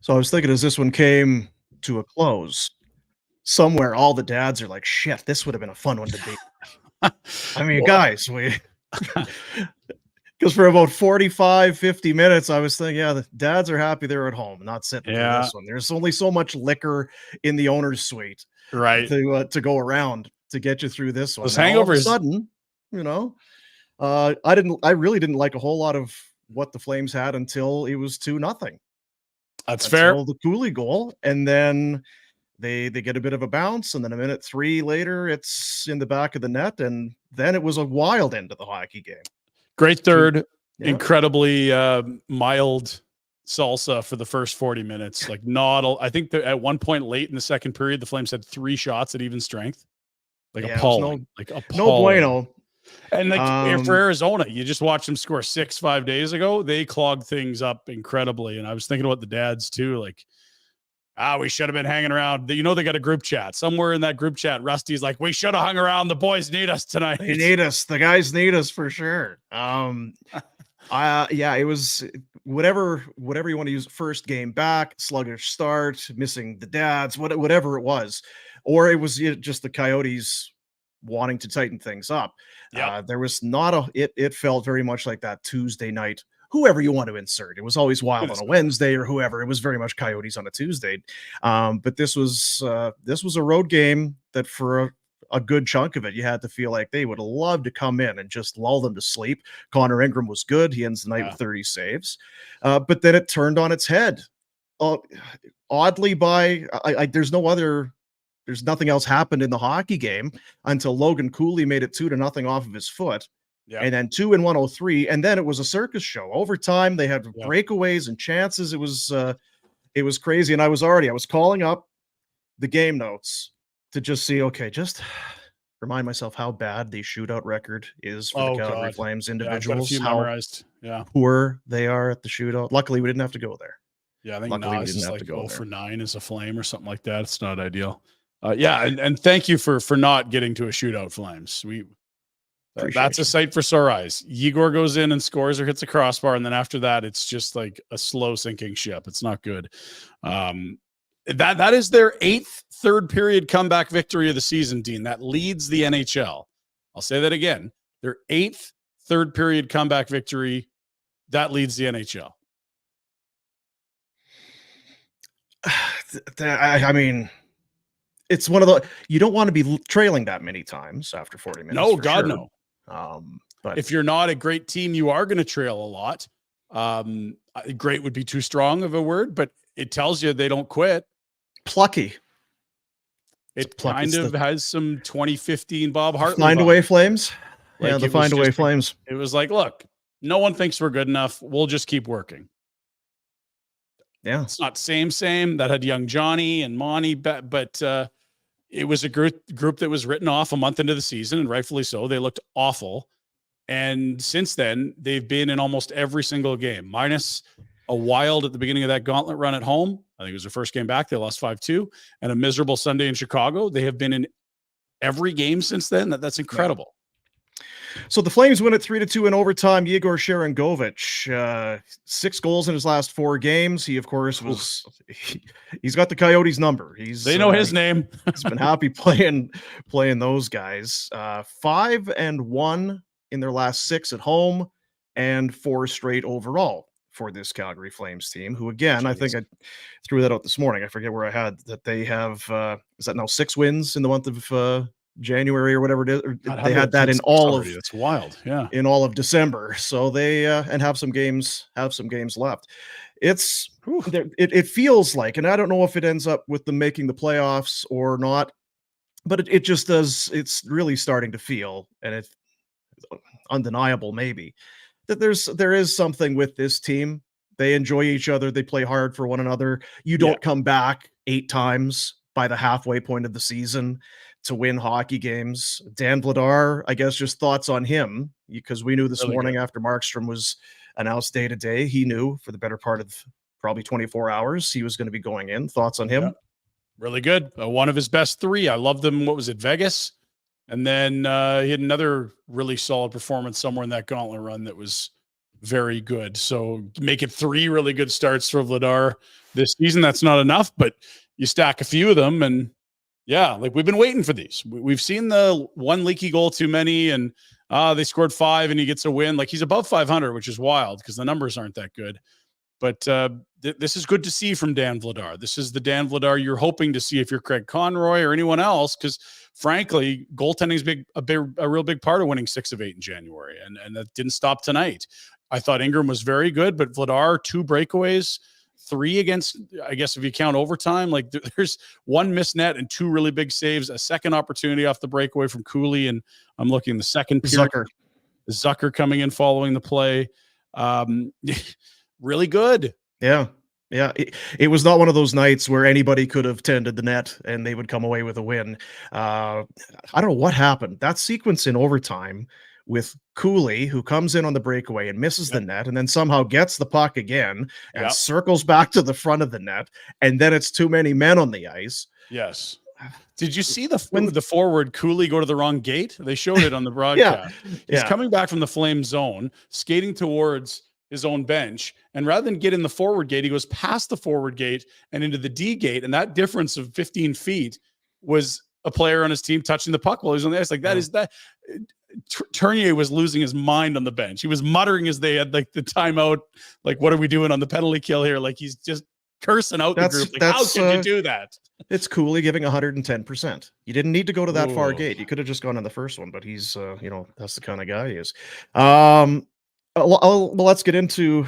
So I was thinking as this one came to a close, somewhere all the dads are like, "Shit, this would have been a fun one to beat." I mean, Well, guys, because for about 45, 50 minutes, I was thinking, yeah, the dads are happy they're at home, not sitting through yeah, this one. There's only so much liquor in the owner's suite right. to go around to get you through this one. Those Now, all of a hangovers. sudden, you know, I really didn't like a whole lot of what the Flames had until it was 2-0, That's fair. until the Cooley goal, and then they get a bit of a bounce, and then a minute 3 later, it's in the back of the net, and then it was a wild end of the hockey game. Great Two third. yeah. Incredibly mild salsa for the first 40 minutes. Like I think that at one point late in the second period, the Flames had 3 shots at even strength. Like Yeah, appalling. no bueno. And like for Arizona, you just watched them score 5 days ago. They clogged things up incredibly. And I was thinking about the dads too. Like, we should have been hanging around. You know, they got a group chat. Somewhere in that group chat, Rusty's like, we should have hung around. The boys need us tonight. They need us. The guys need us for sure. Yeah, it was whatever you want to use. First game back, sluggish start, missing the dads, whatever it was, or it was just the Coyotes wanting to tighten things up. Yeah, there was not it felt very much like that Tuesday night. Whoever you want to insert, it was always Wild on a Wednesday or whoever. It was very much Coyotes on a Tuesday, but this was a road game that for a good chunk of it, you had to feel like they would love to come in and just lull them to sleep. Connor Ingram was good. He ends the night with 30 saves. But then it turned on its head. Oddly, there's nothing else happened in the hockey game until Logan Cooley made it 2-0 off of his foot. Yeah. And then 2 in 103. And then it was a circus show. Overtime, they had breakaways and chances. It was crazy. And I was calling up the game notes to just see, just remind myself how bad the shootout record is for the Calgary Flames individuals. How poor they are at the shootout. Luckily, we didn't have to go there. Yeah, I think luckily we didn't have to go 0-for-9 as a Flame or something like that. It's not ideal. And thank you for not getting to a shootout, Flames. That's a sight for sore eyes. Igor goes in and scores or hits a crossbar, and then after that, it's just like a slow sinking ship. It's not good. That is their 8th third period comeback victory of the season, Dean. That leads the NHL. I'll say that again. Their 8th third period comeback victory, that leads the NHL. I mean, it's one of the, you don't want to be trailing that many times after 40 minutes. No, God, no. But if you're not a great team, you are going to trail a lot. Great would be too strong of a word, but it tells you they don't quit. Plucky. It kind of has some 2015 Bob Hartley. Find away Flames. Like the find away Flames. It was like, look, no one thinks we're good enough. We'll just keep working. Yeah. It's not same. That had young Johnny and Monty, but it was a group that was written off a month into the season, and rightfully so. They looked awful. And since then, they've been in almost every single game, minus a Wild at the beginning of that gauntlet run at home. I think it was their first game back. They lost 5-2, and a miserable Sunday in Chicago. They have been in every game since then. That's incredible. So the Flames win it 3-2 in overtime. Igor Sharangovich, 6 goals in his last 4 games. He, of course, he's got the Coyotes number. They know his name. He's been happy playing those guys. 5-1 in their last 6 at home, and 4 straight overall for this Calgary Flames team, who, again, I think I threw that out this morning. I forget where I had that. They have, is that now 6 wins in the month of January or whatever it is? Or they had that in all of, it's wild. Yeah. In all of December. So they, and have some games left. It feels like, and I don't know if it ends up with them making the playoffs or not, but it just does. It's really starting to feel, and it's undeniable maybe, that there is something with this team. They enjoy each other. They play hard for one another. You don't come back 8 times by the halfway point of the season to win hockey games. Dan Vladar, I guess, just thoughts on him, because we knew this morning after Markstrom was announced day-to-day, he knew for the better part of probably 24 hours he was going to be going in. Thoughts on him? Yeah. Really good. One of his best 3. I loved them. What was it, Vegas? And then he had another really solid performance somewhere in that gauntlet run that was very good. So make it 3 really good starts for Vladar this season. That's not enough, but you stack a few of them, and yeah, like we've been waiting for these. We've seen the one leaky goal too many, and they scored 5 and he gets a win. Like he's above 500, which is wild because the numbers aren't that good. But this is good to see from Dan Vladar. This is the Dan Vladar you're hoping to see if you're Craig Conroy or anyone else, because frankly, goaltending is a real big part of winning 6 of 8 in January, and that didn't stop tonight. I thought Ingram was very good, but Vladar, 2 breakaways, 3 against, I guess if you count overtime, like there's 1 missed net and 2 really big saves, a second opportunity off the breakaway from Cooley, and I'm looking the second period, Zucker coming in following the play. Really good. Yeah. Yeah. It was not one of those nights where anybody could have tended the net and they would come away with a win. I don't know what happened. That sequence in overtime with Cooley, who comes in on the breakaway and misses the net, and then somehow gets the puck again and circles back to the front of the net, and then it's too many men on the ice. Yes. Did you see the forward Cooley go to the wrong gate? They showed it on the broadcast. He's coming back from the Flame zone, skating towards his own bench, and rather than get in the forward gate, he goes past the forward gate and into the D gate, and that difference of 15 feet was a player on his team touching the puck while he was on the ice. Like that is that. Tournier was losing his mind on the bench. He was muttering as they had like the timeout, like, what are we doing on the penalty kill here? Like he's just cursing out the group. Like, how can you do that? It's Cooley giving 110%. You didn't need to go to that far gate. You could have just gone on the first one, but he's, that's the kind of guy he is. Well, let's get into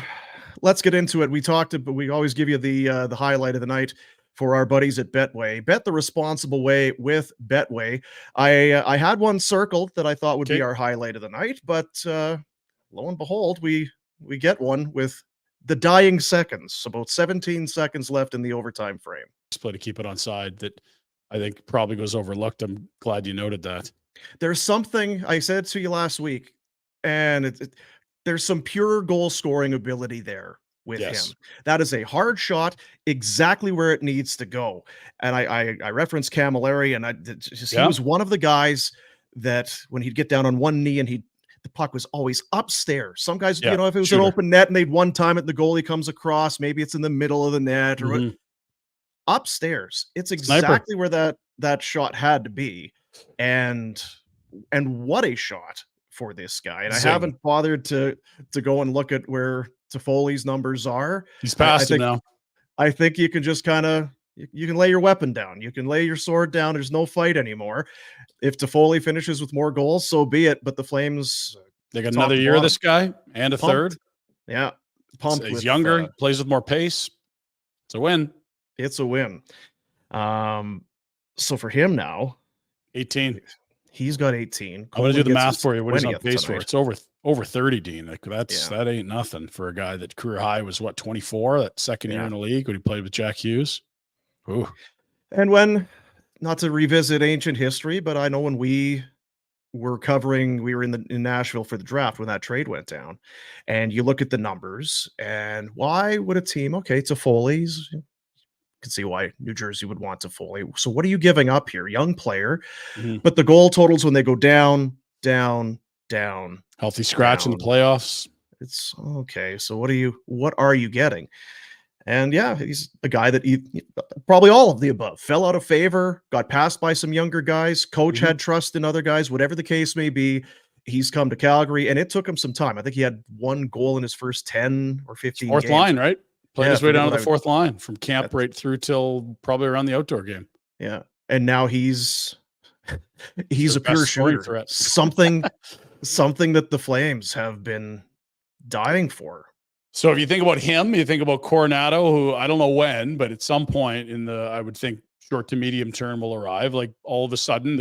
it. We talked, but we always give you the highlight of the night for our buddies at Betway. Bet the responsible way with Betway. I had one circled that I thought would be our highlight of the night, but lo and behold, we get one with the dying seconds. About 17 seconds left in the overtime frame. Play to keep it on side that I think probably goes overlooked. I'm glad you noted that. There's something I said to you last week, and there's some pure goal scoring ability there with him. That is a hard shot, exactly where it needs to go. And I referenced Camilleri, and he was one of the guys that when he'd get down on one knee and the puck was always upstairs. Some guys, if it was an open net and they'd one time it, the goalie comes across, maybe it's in the middle of the net or upstairs. It's exactly where that shot had to be. And what a shot for this guy. And I haven't bothered to go and look at where Toffoli's numbers are. He's past him now. I think you can just you can lay your weapon down. You can lay your sword down. There's no fight anymore. If Toffoli finishes with more goals, so be it. But the Flames, they got another year of this guy and a third. Yeah. Pumped. He's younger, plays with more pace. It's a win. It's a win. So for him now, 18. He's got 18. I'm going to do the math for you. What is on pace for? It's over 30, Dean. Like that ain't nothing for a guy that career high was 24, that second year in the league when he played with Jack Hughes. Ooh. And not to revisit ancient history, but I know when we were in Nashville for the draft when that trade went down, and you look at the numbers, and why would a team, Toffoli's, you can see why New Jersey would want Toffoli. So what are you giving up here? Young player, but the goal totals when they go down, down, down. Healthy scratch in the playoffs. It's okay. So what are you getting? And he's a guy that probably all of the above fell out of favor, got passed by some younger guys. Coach had trust in other guys, whatever the case may be. He's come to Calgary, and it took him some time. I think he had 1 goal in his first 10 or 15 fourth games. Line, right? Played his way down to the fourth line from camp right through till probably around the outdoor game. Yeah. And now he's a pure shooter. Threat. Something that the Flames have been dying for. So if you think about him, you think about Coronado, who I don't know when, but at some point I would think short to medium term will arrive. Like all of a sudden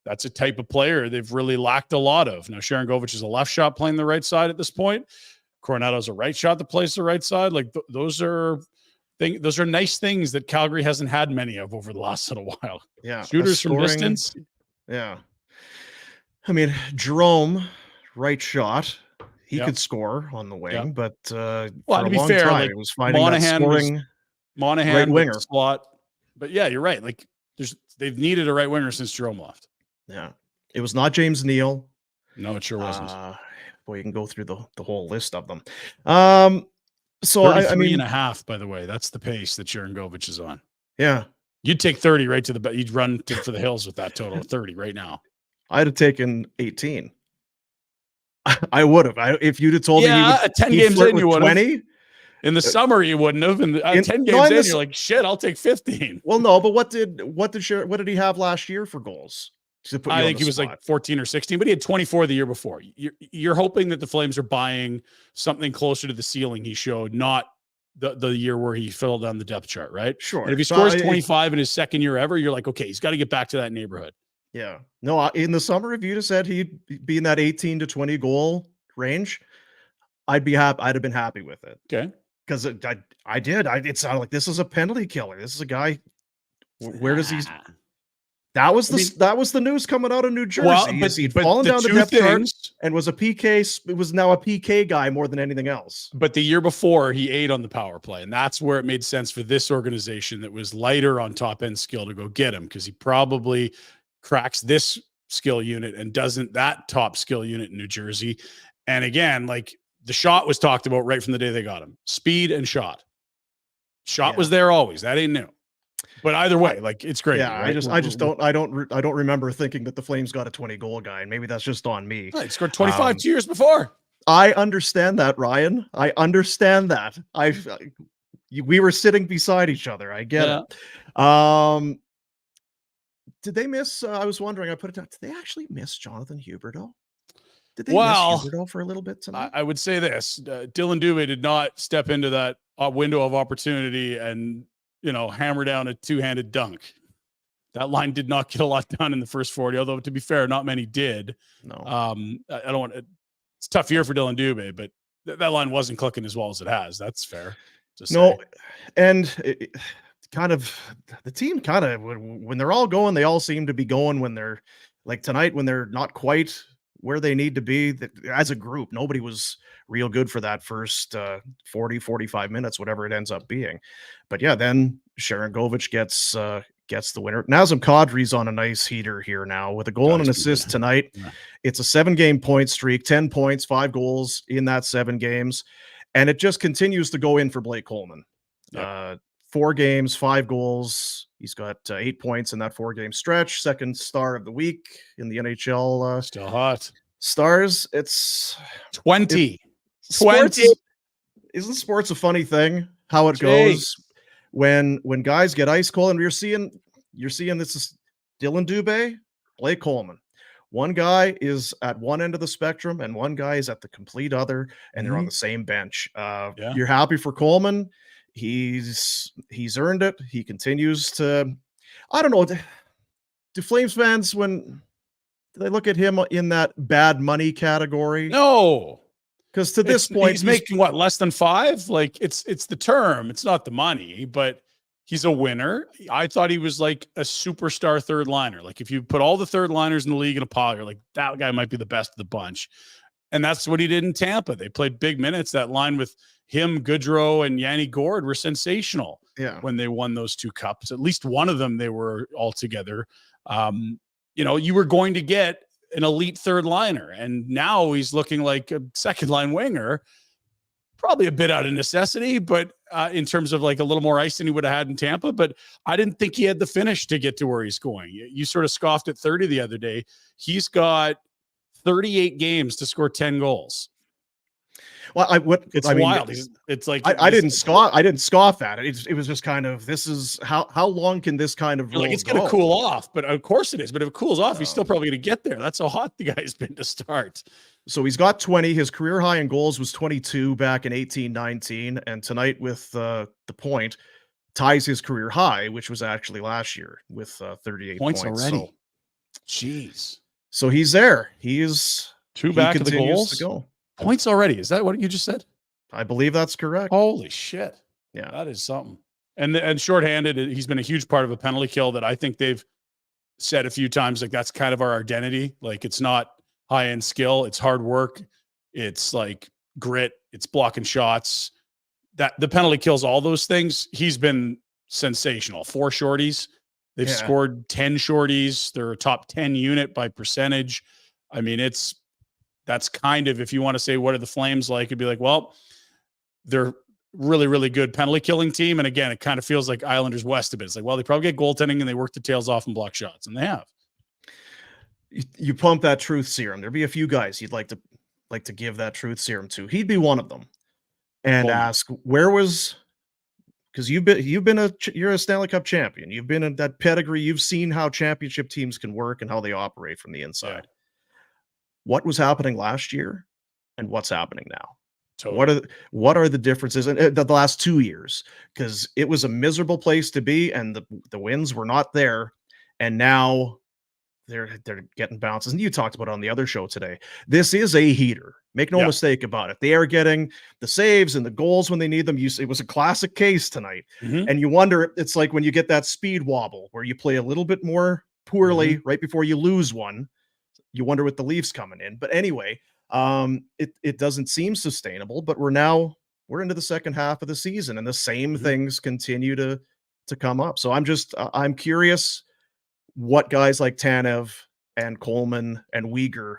that's a type of player they've really lacked a lot of. Now Sharangovich is a left shot playing the right side at this point. Coronado's a right shot that plays the right side. Like those are nice things that Calgary hasn't had many of over the last little while. Yeah. Shooters from distance. Yeah. I mean, Jerome, right shot. He could score on the wing, but to be fair, time, it was finding Monahan right winger slot. But you're right. Like they've needed a right winger since Jerome left. Yeah. It was not James Neal. No, it sure wasn't. boy, you can go through the whole list of them. So 33 and a half, by the way. That's the pace that Sharangovich is on. Yeah. You'd take 30 right to the you'd run for the hills with that total of 30 right now. I'd have taken 18. I would have. If you'd have told me at 10 games in, you would 20 have. In the summer, you wouldn't have. And 10 games in, you're like, shit, I'll take 15. Well, no, but what did he have last year for goals? I think he was like 14 or 16, but he had 24 the year before. You're hoping that the Flames are buying something closer to the ceiling he showed, not the year where he fell down the depth chart, right? Sure. And if he scores 25 in his second year ever, you're like, okay, he's got to get back to that neighborhood. Yeah. No, in the summer, if you'd have said he'd be in that 18 to 20 goal range, I'd be happy. I'd have been happy with it. Okay. Because I did. It sounded like this is a penalty killer. This is a guy. Where does he? That was the news coming out of New Jersey. Well, but he'd fallen down the depth chart and was a PK. It was now a PK guy more than anything else. But the year before, he ate on the power play, and that's where it made sense for this organization that was lighter on top end skill to go get him, because he probably cracks this skill unit and doesn't that top skill unit in New Jersey. And again, like, the shot was talked about right from the day they got him. Speed and shot. Shot was there always. That ain't new. But either way, like, it's great. Yeah, right? I don't remember thinking that the Flames got a 20 goal guy, and maybe that's just on me. He scored 25 2 years before. I understand that, Ryan. I understand that. We were sitting beside each other. I get it. Did they miss? I was wondering. I put it down. Did they actually miss Jonathan Huberdeau? Did they miss Huberdeau for a little bit tonight? I would say this: Dylan Dubé did not step into that window of opportunity and, hammer down a two-handed dunk. That line did not get a lot done in the first 40. Although, to be fair, not many did. No. I don't want. It's a tough year for Dylan Dubé, but that line wasn't clicking as well as it has. That's fair. No, and the team when they're all going, they all seem to be going when they're like tonight when they're not quite where they need to be. As a group, nobody was real good for that first 40, 45 minutes, whatever it ends up being. But yeah, then Sharangovich gets the winner. Nazem Kadri's on a nice heater here now with a goal and an assist tonight. Yeah. It's a 7-game point streak, 10 points, 5 goals in that 7 games. And it just continues to go in for Blake Coleman. Yep. 4 games, 5 goals. He's got 8 points in that 4-game stretch. Second star of the week in the NHL. Still hot. Stars. It's 20. Isn't sports a funny thing? How it goes when guys get ice cold, and you're seeing this is Dylan Dubé, Blake Coleman. One guy is at one end of the spectrum, and one guy is at the complete other, and they're on the same bench. You're happy for Coleman. He's earned it. He continues to. I don't know. Do Flames fans, do they look at him in that bad money category? No. Because to this point, he's making what, less than 5? Like, it's the term, it's not the money, but he's a winner. I thought he was like a superstar third liner. Like, if you put all the third liners in the league in a pile, you're like, that guy might be the best of the bunch. And that's what he did in Tampa. They played big minutes. That line with him, Goodrow, and Yanni Gourde were sensational. Yeah. When they won those 2 cups, at least one of them, they were all together. You were going to get an elite third liner, and now he's looking like a second line winger, probably a bit out of necessity, but in terms of like a little more ice than he would have had in Tampa. But I didn't think he had the finish to get to where he's going. You sort of scoffed at 30 the other day. He's got 38 games to score 10 goals. Well, it's wild. It's like I didn't scoff at it. It was just kind of, this is how long can this kind of it's going to cool off, but of course it is. But if it cools off, he's still probably going to get there. That's how hot the guy's been to start. So he's got 20. His career high in goals was 22 back in 18-19, and tonight with the point ties his career high, which was actually last year with 38 points already. Jeez. So he's there. He is 2 back of the goals to go. Points already. Is that what you just said? I believe that's correct. Holy shit. Yeah. That is something. And shorthanded, he's been a huge part of a penalty kill that I think they've said a few times, like, that's kind of our identity. Like, it's not high-end skill. It's hard work. It's like grit. It's blocking shots. That the penalty kills, all those things. He's been sensational. 4 shorties. They've scored 10 shorties. They're a top 10 unit by percentage. I mean, it's that's kind of, if you want to say, what are the Flames like? It'd be like, well, they're really, really good penalty killing team. And again, it kind of feels like Islanders West a bit. It's like, well, they probably get goaltending and they work their tails off and block shots, and they have. You pump that truth serum. There'd be a few guys you'd like to give that truth serum to. He'd be one of them, and Coleman. ask where was, because you're a Stanley Cup champion. You've been in that pedigree. You've seen how championship teams can work and how they operate from the inside. Yeah. What was happening last year, and what's happening now? Totally. What are the differences in the last 2 years? Because it was a miserable place to be, and the wins were not there, and now they're getting bounces. And you talked about it on the other show today. This is a heater. Make no mistake about it. They are getting the saves and the goals when they need them. It was a classic case tonight. Mm-hmm. And you wonder, it's like when you get that speed wobble where you play a little bit more poorly right before you lose one. You wonder what the Leafs coming in. But anyway, it doesn't seem sustainable, but we're into the second half of the season and the same things continue to come up. So I'm curious what guys like Tanev and Coleman and Weegar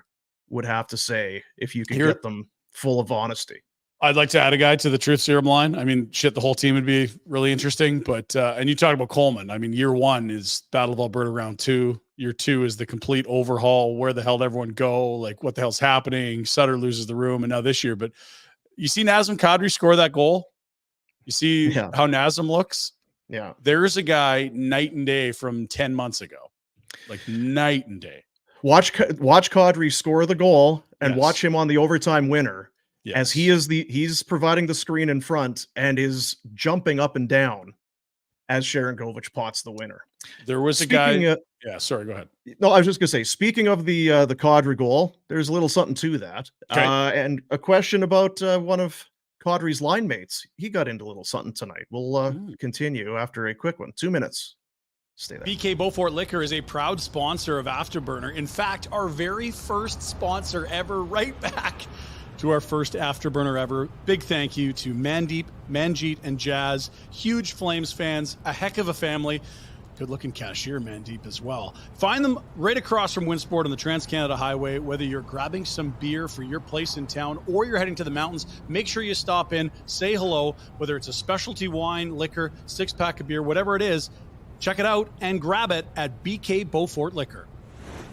would have to say if you could get them full of honesty. I'd like to add a guy to the truth serum line. I mean, the whole team would be really interesting, but, and you talk about Coleman. I mean, year 1 is Battle of Alberta round 2. Year 2 is the complete overhaul. Where the hell did everyone go? Like, what the hell's happening? Sutter loses the room. And now this year, but you see Nazem Kadri score that goal. You see how Nazem looks. Yeah. There's a guy night and day from 10 months ago, like night and day. Watch Kadri score the goal and watch him on the overtime winner. As he's providing the screen in front and is jumping up and down as Sharangovich pots the winner. There was a guy. Sorry, go ahead. No, I was just gonna say, speaking of the Kadri goal, there's a little something to that. Okay. And a question about one of Kadri's line mates. He got into a little something tonight. We'll continue after a quick one. 2 minutes. Stay there. BK Beaufort Liquor is a proud sponsor of Afterburner. In fact, our very first sponsor ever, right back to our first Afterburner ever. Big thank you to Mandeep, Manjeet, and Jazz. Huge Flames fans, a heck of a family. Good-looking cashier, Mandeep, as well. Find them right across from Winsport on the Trans-Canada Highway. Whether you're grabbing some beer for your place in town or you're heading to the mountains, make sure you stop in, say hello. Whether it's a specialty wine, liquor, 6-pack of beer, whatever it is, check it out and grab it at BK Beaufort Liquor.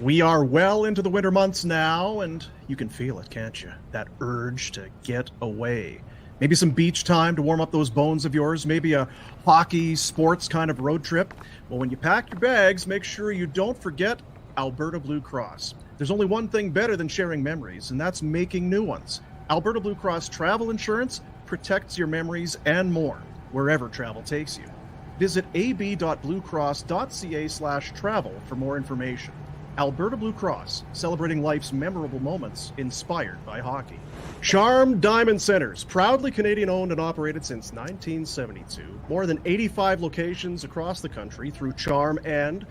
We are well into the winter months now, and you can feel it, can't you? That urge to get away. Maybe some beach time to warm up those bones of yours. Maybe a hockey, sports kind of road trip. Well, when you pack your bags, make sure you don't forget Alberta Blue Cross. There's only one thing better than sharing memories, and that's making new ones. Alberta Blue Cross Travel Insurance protects your memories and more, wherever travel takes you. Visit ab.bluecross.ca/travel for more information. Alberta Blue Cross, celebrating life's memorable moments inspired by hockey. Charm Diamond Centers, proudly Canadian-owned and operated since 1972. More than 85 locations across the country through Charm and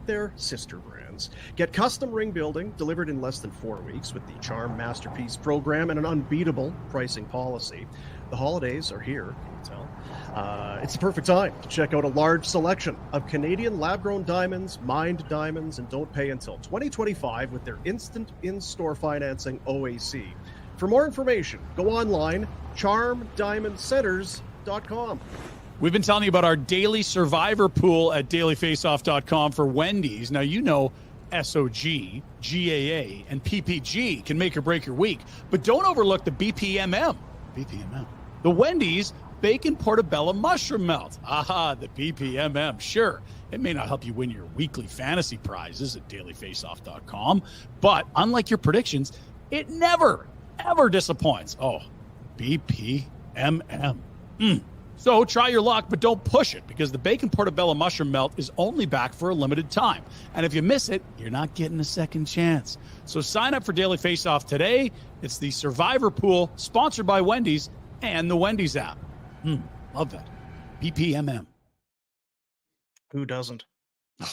their sister brands. Get custom ring building delivered in less than 4 weeks with the Charm Masterpiece program and an unbeatable pricing policy. The holidays are here, can you tell? It's the perfect time to check out a large selection of Canadian lab-grown diamonds, mined diamonds, and don't pay until 2025 with their instant in-store financing OAC. For more information, go online, charmdiamondcenters.com. We've been telling you about our daily survivor pool at dailyfaceoff.com for Wendy's. Now, you know SOG, GAA, and PPG can make or break your week, but don't overlook the BPMM. BPMM. The Wendy's Bacon Portobello Mushroom Melt. Aha, the BPMM. Sure, it may not help you win your weekly fantasy prizes at dailyfaceoff.com, but unlike your predictions, it never, ever disappoints. Oh, BPMM. So try your luck, but don't push it, because the Bacon Portobello Mushroom Melt is only back for a limited time. And if you miss it, you're not getting a second chance. So sign up for Daily Face-Off today. It's the Survivor Pool, sponsored by Wendy's and the Wendy's app. Love that. BPMM. Who doesn't?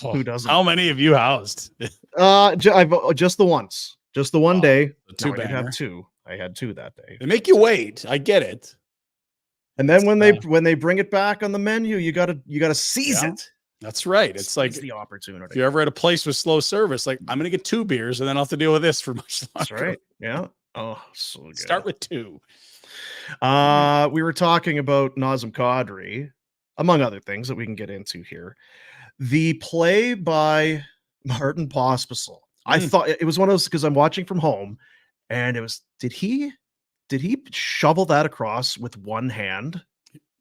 Oh, Who doesn't? How many have you housed? Just the once. Just the one day. Two No, I did banger. have two. I had two that day. They make you wait. I get it. And then when they bring it back on the menu, you gotta seize it. That's right. It's like the opportunity. if you're ever at a place with slow service, like, I'm going to get 2 beers and then I'll have to deal with this for much longer. That's right. Yeah. Oh, so good. Start with 2. We were talking about Nazem Kadri, among other things that we can get into here. The play by Martin Pospisil. I thought it was one of those because I'm watching from home, and it was did he shovel that across with one hand?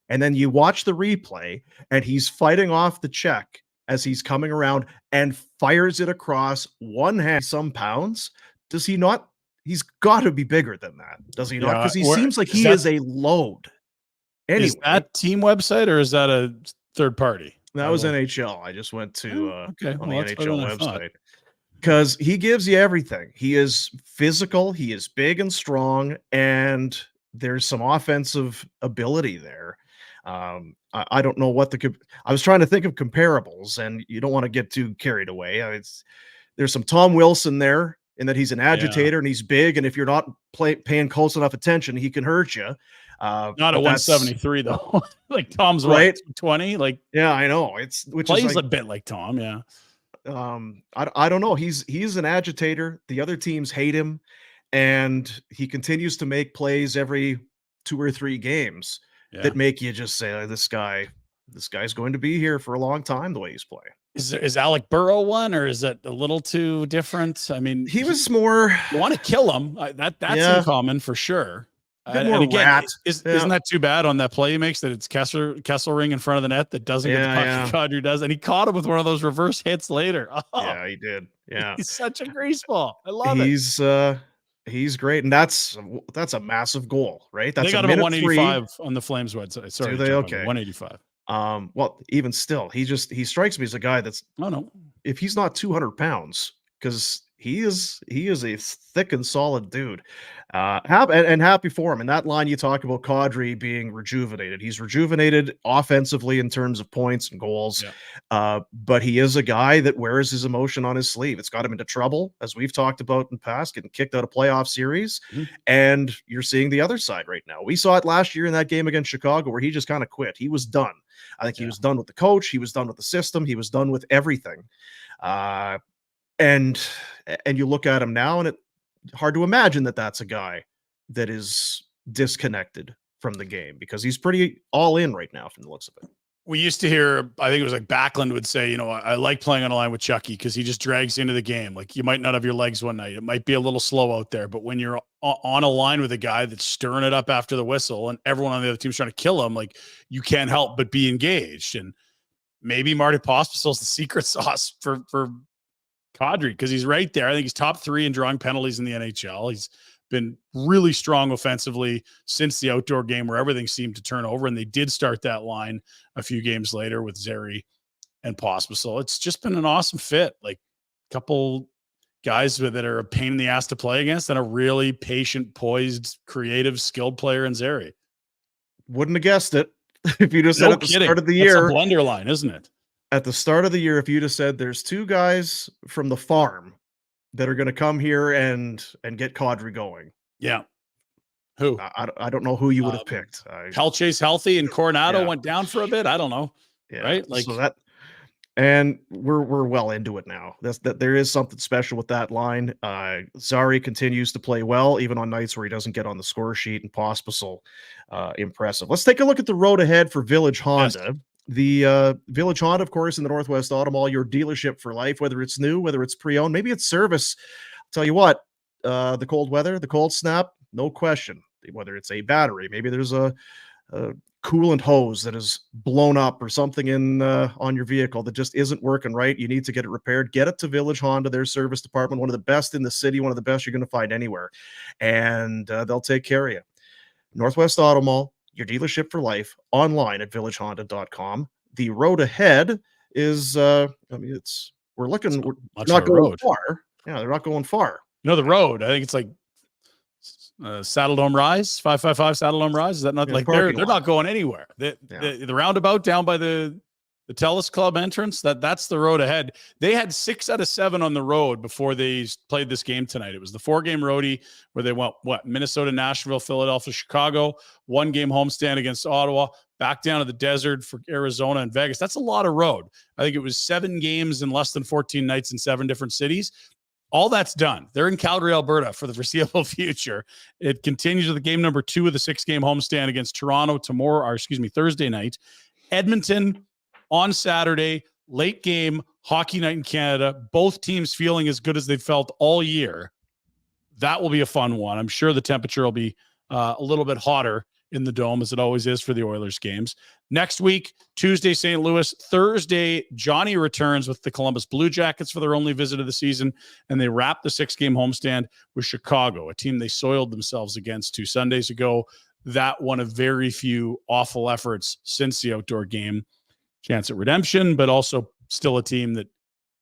And then you watch the replay, and he's fighting off the check as he's coming around and fires it across one hand, some pounds. Does he not? He's got to be bigger than that, does he not? Yeah, Because he or seems like is he that- is a load. Anyway, Is that team website or is that a third party? that was NHL. I just went to okay. on Well, the that's better than NHL I thought. website because he gives you everything. He is physical, he is big and strong, and there's some offensive ability there. I don't know what I was trying to think of comparables, and you don't want to get too carried away. There's some Tom Wilson there in that he's an agitator and he's big, and if you're not paying close enough attention, he can hurt you. Not at 173 though. Like Tom's right, 20. Like yeah, I know which plays is like, a bit like Tom. Yeah. I don't know. He's an agitator. The other teams hate him, and he continues to make plays every 2 or 3 games that make you just say, this guy's going to be here for a long time. The way he's playing. Is Alec Burrow one, or is it a little too different? I mean, he was more. You want to kill him? That's uncommon for sure. And again, isn't that too bad on that play he makes that it's Kesselring in front of the net that doesn't get the puck that Kadri does, and he caught him with one of those reverse hits later. Oh, yeah, he did. Yeah, he's such a grease ball. I love it. He's great, and that's a massive goal, right? That's they got him a 185 on the Flames website. Sorry, do they? Okay, 185. Well, even still, he strikes me as a guy that's if he's not 200 pounds, because he is a thick and solid dude. Happy for him. And that line you talk about Kadri being rejuvenated. He's rejuvenated offensively in terms of points and goals. Yeah. But he is a guy that wears his emotion on his sleeve. It's got him into trouble, as we've talked about in the past, getting kicked out of playoff series. Mm-hmm. And you're seeing the other side right now. We saw it last year in that game against Chicago where he just kind of quit. He was done. I think he was done with the coach. He was done with the system. He was done with everything. And you look at him now, and it's hard to imagine that that's a guy that is disconnected from the game, because he's pretty all in right now from the looks of it. We used to hear, I think it was like Backlund would say, I like playing on a line with Chucky because he just drags you into the game. Like, you might not have your legs one night. It might be a little slow out there, but when you're on a line with a guy that's stirring it up after the whistle and everyone on the other team's trying to kill him, like, you can't help but be engaged. And maybe Marty Pospisil's the secret sauce for Kadri, because he's right there. I think he's top 3 in drawing penalties in the NHL. He's been really strong offensively since the outdoor game where everything seemed to turn over, and they did start that line a few games later with Zary and Pospisil. It's just been an awesome fit. Like, a couple guys that are a pain in the ass to play against, and a really patient, poised, creative, skilled player in Zary. Wouldn't have guessed it if you just said at the start of the year. That's a blender line, isn't it? At the start of the year, if you'd have said there's 2 guys from the farm that are going to come here and get Kadri going. Yeah. Who? I don't know who you would have picked. Pelche's healthy and Coronado went down for a bit. I don't know. Yeah. Right. Like, so that, and we're well into it now. That there is something special with that line. Zary continues to play well, even on nights where he doesn't get on the score sheet, and Pospisil, impressive. Let's take a look at the road ahead for Village Honda. Yes. The Village Honda, of course, in the Northwest Auto Mall, your dealership for life, whether it's new, whether it's pre-owned, maybe it's service. I'll tell you what, the cold weather, the cold snap, no question. Whether it's a battery, maybe there's a coolant hose that is blown up or something in on your vehicle that just isn't working right. You need to get it repaired. Get it to Village Honda, their service department, one of the best in the city, one of the best you're going to find anywhere. And they'll take care of you. Northwest Auto Mall, your dealership for life, online at villagehonda.com. The road ahead is, we're not going far. Yeah, they're not going far. The road, I think it's like Saddle Dome Rise, 555 Saddle Dome Rise. Is that not like they're not going anywhere? The roundabout down by the Telus Club entrance, that's the road ahead. They had 6 out of 7 on the road before they played this game tonight. It was the 4-game roadie where they went, Minnesota, Nashville, Philadelphia, Chicago, 1-game homestand against Ottawa, back down to the desert for Arizona and Vegas. That's a lot of road. I think it was 7 games in less than 14 nights in 7 different cities. all that's done. They're in Calgary, Alberta for the foreseeable future. It continues with the game number 2 of the 6-game homestand against Toronto Thursday night. Edmonton on Saturday, late game, hockey night in Canada. Both teams feeling as good as they've felt all year. That will be a fun one. I'm sure the temperature will be a little bit hotter in the Dome, as it always is for the Oilers games. Next week, Tuesday, St. Louis. Thursday, Johnny returns with the Columbus Blue Jackets for their only visit of the season, and they wrap the 6-game homestand with Chicago, a team they soiled themselves against 2 Sundays ago. That one of very few awful efforts since the outdoor game. Chance at redemption, but also still a team that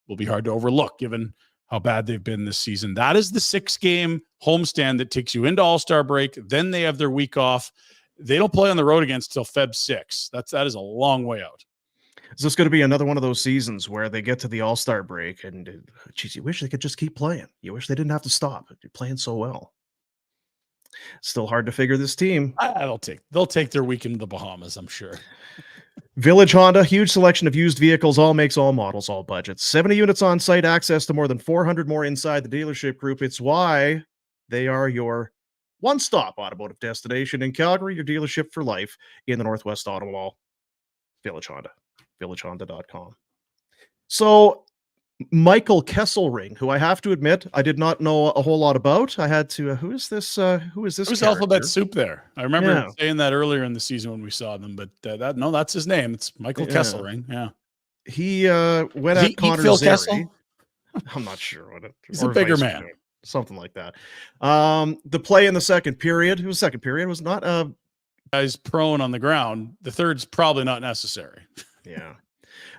will be hard to overlook given how bad they've been this season. That is the 6-game homestand that takes you into All-Star break. Then they have their week off. They don't play on the road again until Feb 6. That is a long way out. Is this going to be another one of those seasons where they get to the All-Star break and, geez, you wish they could just keep playing. You wish they didn't have to stop. You're playing so well. Still hard to figure this team. They'll take their week into the Bahamas, I'm sure. Village Honda, huge selection of used vehicles, all makes, all models, all budgets. 70 units on site, access to more than 400 more inside the dealership group. It's why they are your one-stop automotive destination in Calgary, your dealership for life in the Northwest Auto Mall. Village Honda, villagehonda.com. So Michael Kesselring, who I have to admit I did not know a whole lot about. I had to, who is this? Who is this? It was Alphabet Soup there. I remember saying that earlier in the season when we saw them, but that's his name. It's Michael Kesselring. Yeah. He went at Connor Phil Zary. Kessel? I'm not sure what it. He's a bigger man. Something like that. The play in the second period. It was second period. Was not guys prone on the ground. The third's probably not necessary. Yeah.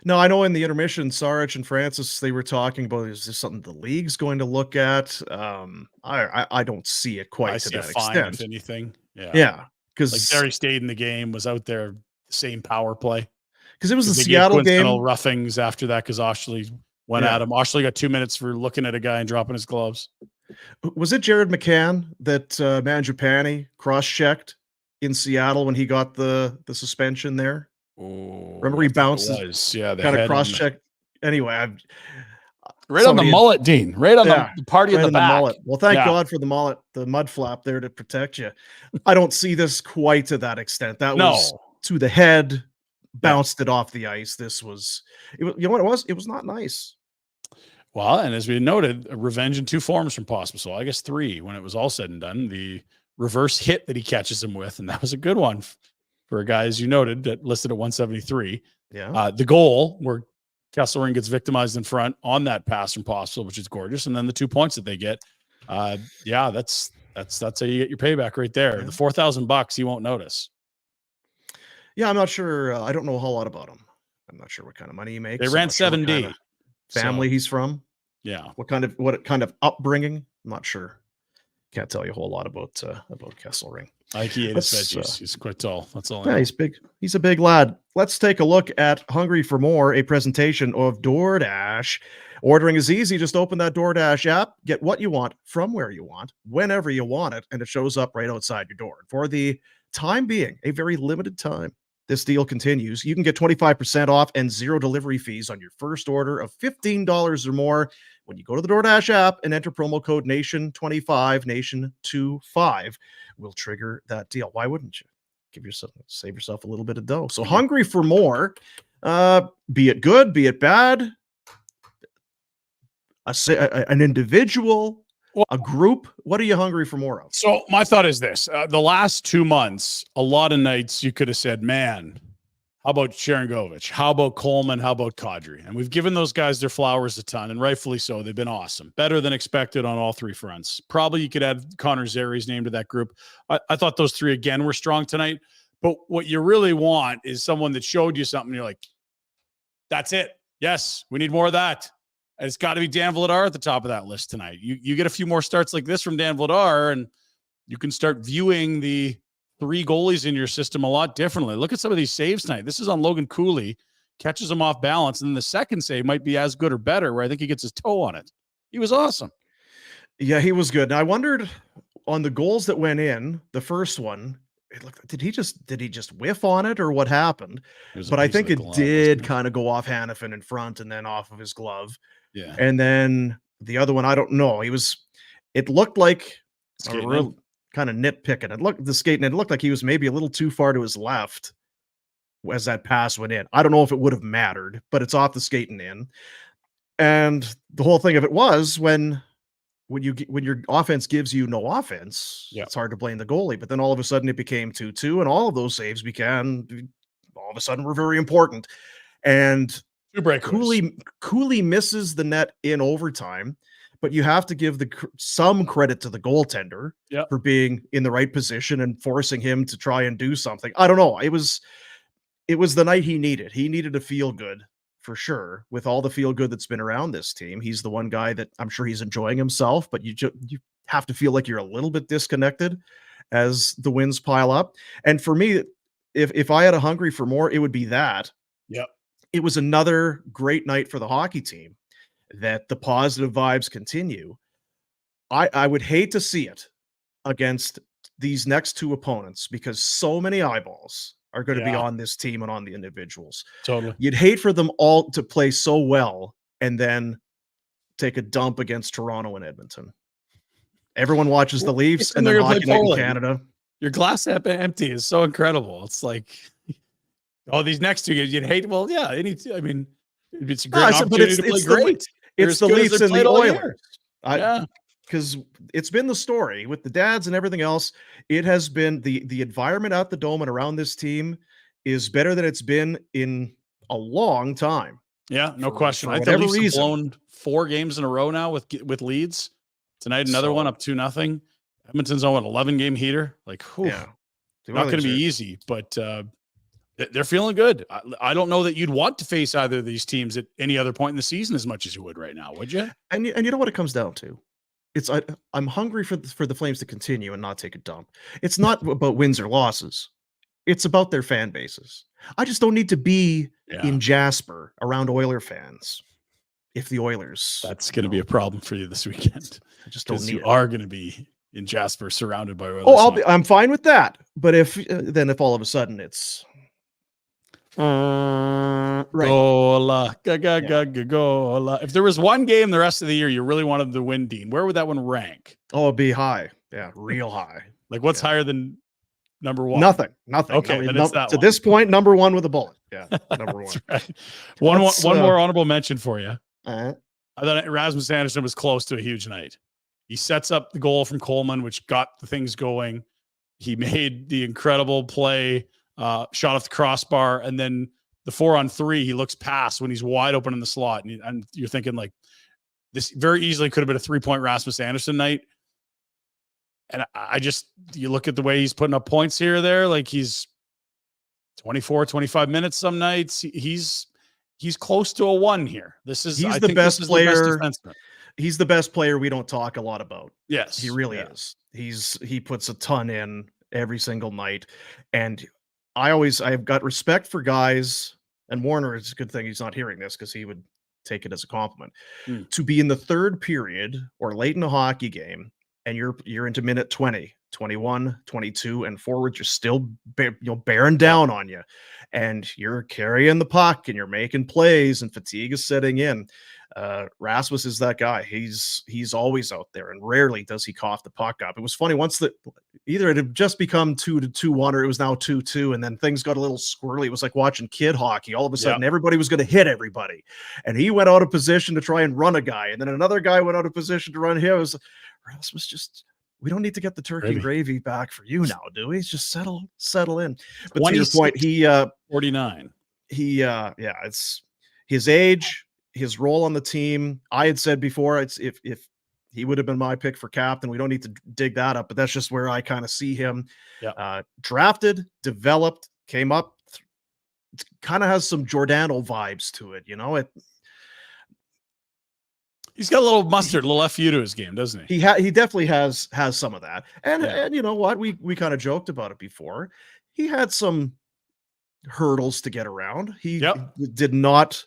No, I know in the intermission, Sarge and Francis, they were talking about, is this something the league's going to look at? I don't see it quite to that extent. If anything. Yeah. Yeah. Because like Zary stayed in the game, was out there, the same power play. Because it was the Seattle game. Roughings after that because Oshley went at him. Oshley got 2 minutes for looking at a guy and dropping his gloves. Was it Jared McCann that Mangiapane cross-checked in Seattle when he got the suspension there? Oh, remember he bounced, kind of cross-checked. Anyway, right on the mullet, Dean. Right on the party of the back. Mullet. Well, thank God for the mullet, the mud flap there to protect you. I don't see this quite to that extent. That was to the head, bounced it off the ice. This was, you know what it was? It was not nice. Well, and as we noted, a revenge in 2 forms from Posil. I guess 3 when it was all said and done. The reverse hit that he catches him with, and that was a good one for a guy, as you noted, that listed at 173. Yeah. The goal where Kesselring gets victimized in front on that pass from Posil, which is gorgeous, and then the 2 points that they get. That's how you get your payback right there. Yeah. The $4,000 you won't notice. Yeah, I'm not sure. I don't know a whole lot about him. I'm not sure what kind of money he makes. They ran 7D. Family he's from. Yeah. What kind of upbringing? I'm not sure. Can't tell you a whole lot about Kesselring. I think he ate his veggies. He's quite tall. That's all. Yeah, he's big. He's a big lad. Let's take a look at Hungry for More, a presentation of DoorDash. Ordering is easy. Just open that DoorDash app, get what you want from where you want, whenever you want it, and it shows up right outside your door. For the time being, a very limited time, this deal continues. You can get 25% off and 0 delivery fees on your first order of $15 or more when you go to the DoorDash app and enter promo code NATION25, NATION25 will trigger that deal. Why wouldn't you? Save yourself a little bit of dough. So Hungry for More, be it good, be it bad, an individual, a group. What are you hungry for more of? So my thought is this: the last 2 months, a lot of nights you could have said, "Man, how about Sharangovich? How about Coleman? How about Kadri?" And we've given those guys their flowers a ton, and rightfully so. They've been awesome, better than expected on all 3 fronts. Probably you could add Connor Zary's name to that group. I thought those 3 again were strong tonight. But what you really want is someone that showed you something. You're like, "That's it. Yes, we need more of that." And it's got to be Dan Vladar at the top of that list tonight. You get a few more starts like this from Dan Vladar, and you can start viewing the 3 goalies in your system a lot differently. Look at some of these saves tonight. This is on Logan Cooley, catches him off balance, and then the second save might be as good or better, where I think he gets his toe on it. He was awesome. Yeah, he was good. Now, I wondered on the goals that went in, the first one, did he just whiff on it or what happened? But I think it did kind of go off Hannafin in front and then off of his glove. Yeah. And then The other one, I don't know. It looked like a Skating real kind of nitpicking. It looked like he was maybe a little too far to his left as that pass went in. I don't know if it would have mattered, but it's off the skating in. And the whole thing of it was when your offense gives you no offense, Yeah. it's hard to blame the goalie. But then all of a sudden it became 2-2, and all of those saves all of a sudden were very important. And Two breakaways. Cooley misses the net in overtime, but you have to give some credit to the goaltender for being in the right position and forcing him to try and do something. I don't know. It was the night he needed. He needed to feel good for sure. With all the feel good that's been around this team, he's the one guy that I'm sure he's enjoying himself, but you have to feel like you're a little bit disconnected as the wins pile up. And for me, if I had a hungry for more, it would be that. Yep. It was another great night for the hockey team, that the positive vibes continue. I would hate to see it against these next two opponents, because so many eyeballs are going to be on this team and on the individuals. Totally. You'd hate for them all to play so well and then take a dump against Toronto and Edmonton. Everyone watches the Leafs and then Hockey Night in Canada. Your glass empty is so incredible. It's like, these next two games you'd hate. Well, yeah, it's a great opportunity to play great. It's the Leafs and the Oilers. Yeah. Because it's been the story with the dads and everything else. It has been the environment at the Dome and around this team is better than it's been in a long time. Yeah, no question. I think the Leafs have blown 4 games in a row now with leads. Tonight, another one up 2-0. Edmonton's on an 11-game heater. Like, not going to be easy, but they're feeling good. I don't know that you'd want to face either of these teams at any other point in the season as much as you would right now, would you? And you know what it comes down to? I'm hungry for the Flames to continue and not take a dump. It's not about wins or losses. It's about their fan bases. I just don't need to be in Jasper around Oiler fans. If the Oilers, that's going to be a problem for you this weekend. I just don't need. You are going to be in Jasper, surrounded by Oilers. I'm fine with that. But if all of a sudden it's Gola. If there was one game the rest of the year you really wanted to win, Dean, where would that one rank? Oh, it'd be high. Yeah, real high. Like, what's higher than number one? Nothing. Okay, then it's that to one. this point, number one with a bullet. Yeah, number one. Right. One more honorable mention for you. I thought Rasmus Andersson was close to a huge night. He sets up the goal from Coleman, which got the things going. He made the incredible play, shot off the crossbar, and then the 4-on-3, he looks past when he's wide open in the slot. And you're thinking, like, this very easily could have been a 3-point Rasmus Andersson night. And you look at the way he's putting up points here or there, like he's 24, 25 minutes some nights. He's close to a 1 here. He's the best player. He's the best player we don't talk a lot about. Yes. He really is. He puts a ton in every single night. And I've got respect for guys, and Warner, it's a good thing he's not hearing this because he would take it as a compliment. To be in the third period or late in a hockey game, and you're into minute 20, 21, 22, and forward, you're still bearing down on you, and you're carrying the puck and you're making plays, and fatigue is setting in. Rasmus is that guy. He's always out there, and rarely does he cough the puck up. It was funny once that either it had just become 2-2-1 or it was now 2-2, and then things got a little squirrely. It was like watching kid hockey. All of a sudden, everybody was going to hit everybody, and he went out of position to try and run a guy, and then another guy went out of position to run him. It was Rasmus we don't need to get the turkey gravy back for you now, do we? Just settle in. But to your point, he 49. It's his age, his role on the team. I had said before, it's if he would have been my pick for captain. We don't need to dig that up, but that's just where I kind of see him. Drafted, developed, came up. It kind of has some Giordano vibes to it, He's got a little mustard, a little FU to his game, doesn't he? He definitely has some of that. And you know what? We kind of joked about it before. He had some hurdles to get around. He did not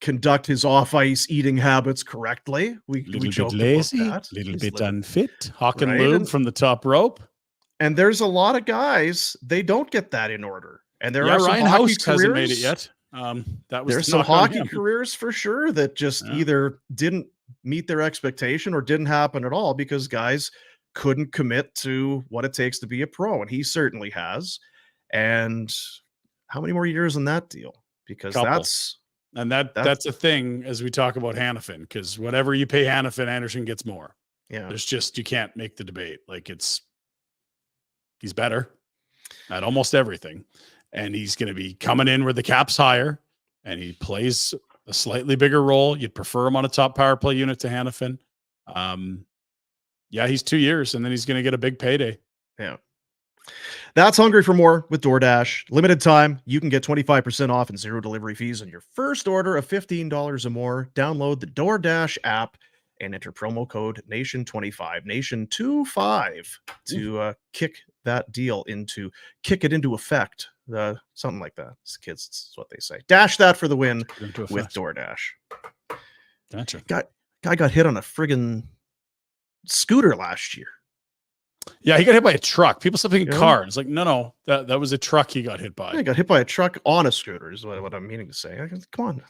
conduct his off-ice eating habits correctly. We joked lazy, about that. A little bit unfit. Hawk and lube from the top rope. And there's a lot of guys, they don't get that in order. And there are some Ryan hockey House hasn't made it yet. That was there's some hockey careers for sure that just either didn't meet their expectation or didn't happen at all because guys couldn't commit to what it takes to be a pro, and he certainly has. And how many more years in that deal? Because Couple. And that's a thing as we talk about Hannafin, because whatever you pay Hannafin, Andersson gets more. Yeah. There's just, you can't make the debate. Like, he's better at almost everything. And he's going to be coming in where the cap's higher, and he plays a slightly bigger role. You'd prefer him on a top power play unit to Hannafin. Yeah, he's 2 years, and then he's going to get a big payday. Yeah. That's Hungry for More with DoorDash. Limited time. You can get 25% off and 0 delivery fees on your first order of $15 or more. Download the DoorDash app and enter promo code NATION25, NATION25, to kick it into effect. Something like that. It's kids, it's what they say. Dash that for the win with DoorDash. Gotcha. Guy got hit on a friggin' scooter last year. Yeah, he got hit by a truck. People stop thinking car. It's like, no, that was a truck he got hit by. Yeah, he got hit by a truck on a scooter is what I'm meaning to say. Come on.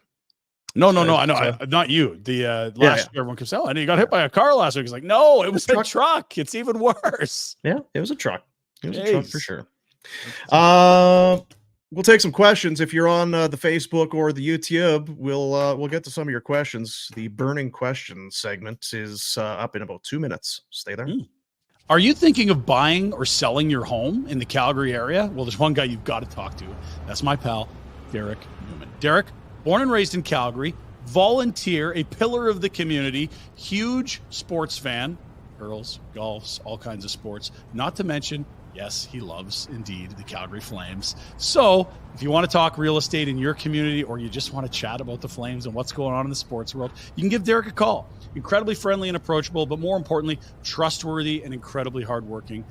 No, I know. Not you. The last year, everyone kept saying, and he got hit by a car last week. He's like, no, it was a truck. It's even worse. Yeah, it was a truck. It was a truck for sure. We'll take some questions. If you're on the Facebook or the YouTube, we'll get to some of your questions. The burning question segment is up in about 2 minutes. Stay there. Are you thinking of buying or selling your home in the Calgary area? Well, there's one guy you've got to talk to. That's my pal, Derek Newman. Derek, born and raised in Calgary, volunteer, a pillar of the community, huge sports fan, girls, golfs, all kinds of sports, not to mention, yes, he loves indeed the Calgary Flames. So if you want to talk real estate in your community, or you just want to chat about the Flames and what's going on in the sports world, you can give Derek a call. Incredibly friendly and approachable, but more importantly, trustworthy and incredibly hardworking.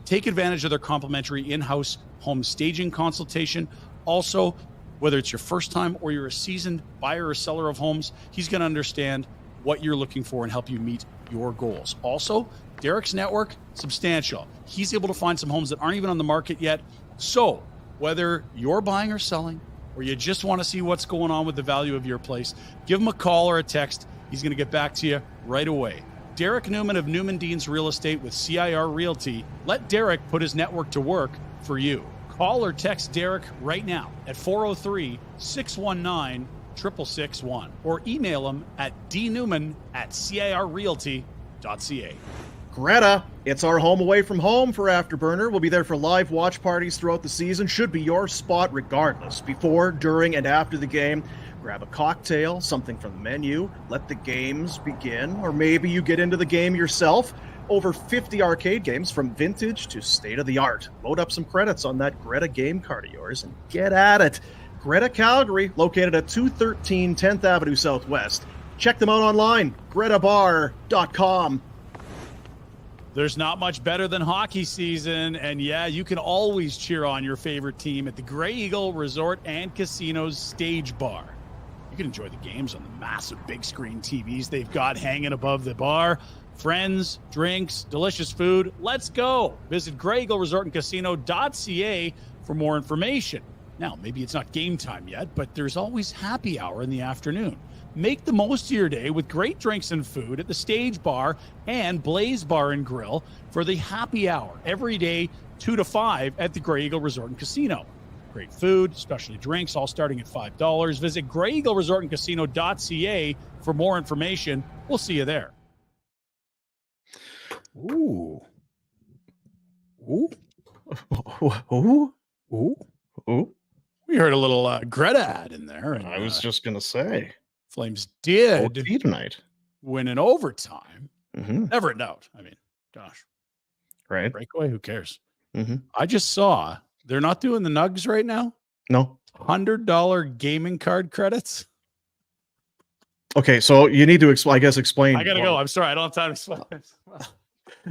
Take advantage of their complimentary in-house home staging consultation. Also, whether it's your first time or you're a seasoned buyer or seller of homes, he's going to understand what you're looking for and help you meet your goals. Also, Derek's network, substantial. He's able to find some homes that aren't even on the market yet. So whether you're buying or selling, or you just want to see what's going on with the value of your place, give him a call or a text. He's going to get back to you right away. Derek Newman of Newman Deans Real Estate with CIR Realty. Let Derek put his network to work for you. Call or text Derek right now at 403-619-6661 or email him at dnewman@cirrealty.ca. Greta, it's our home away from home for Afterburner. We'll be there for live watch parties throughout the season. Should be your spot regardless. Before, during, and after the game, grab a cocktail, something from the menu, let the games begin, or maybe you get into the game yourself. Over 50 arcade games from vintage to state-of-the-art. Load up some credits on that Greta game card of yours and get at it. Greta Calgary, located at 213 10th Avenue Southwest. Check them out online, gretabar.com. There's not much better than hockey season, and yeah, you can always cheer on your favorite team at the Grey Eagle Resort and Casino's Stage Bar. You can enjoy the games on the massive big screen TVs they've got hanging above the bar. Friends, drinks, delicious food. Let's go. Visit Grey Eagle Resort and Casino.ca for more information. Now, maybe it's not game time yet, but there's always happy hour in the afternoon. Make the most of your day with great drinks and food at the Stage Bar and Blaze Bar and Grill for the happy hour every day, 2 to 5 at the Grey Eagle Resort and Casino. Great food, specialty drinks, all starting at $5. Visit Grey Eagle Resort and Casino.ca for more information. We'll see you there. Ooh. Ooh. Ooh. Ooh. Ooh. We heard a little Greta ad in there. And, I was just going to say. Flames did tonight. Win in overtime. Mm-hmm. Never in doubt. I mean, gosh. Right. Breakaway, who cares? Mm-hmm. I just saw they're not doing the Nugs right now. No. $100 gaming card credits. Okay, so you need to explain. I gotta go. I'm sorry, I don't have time to explain.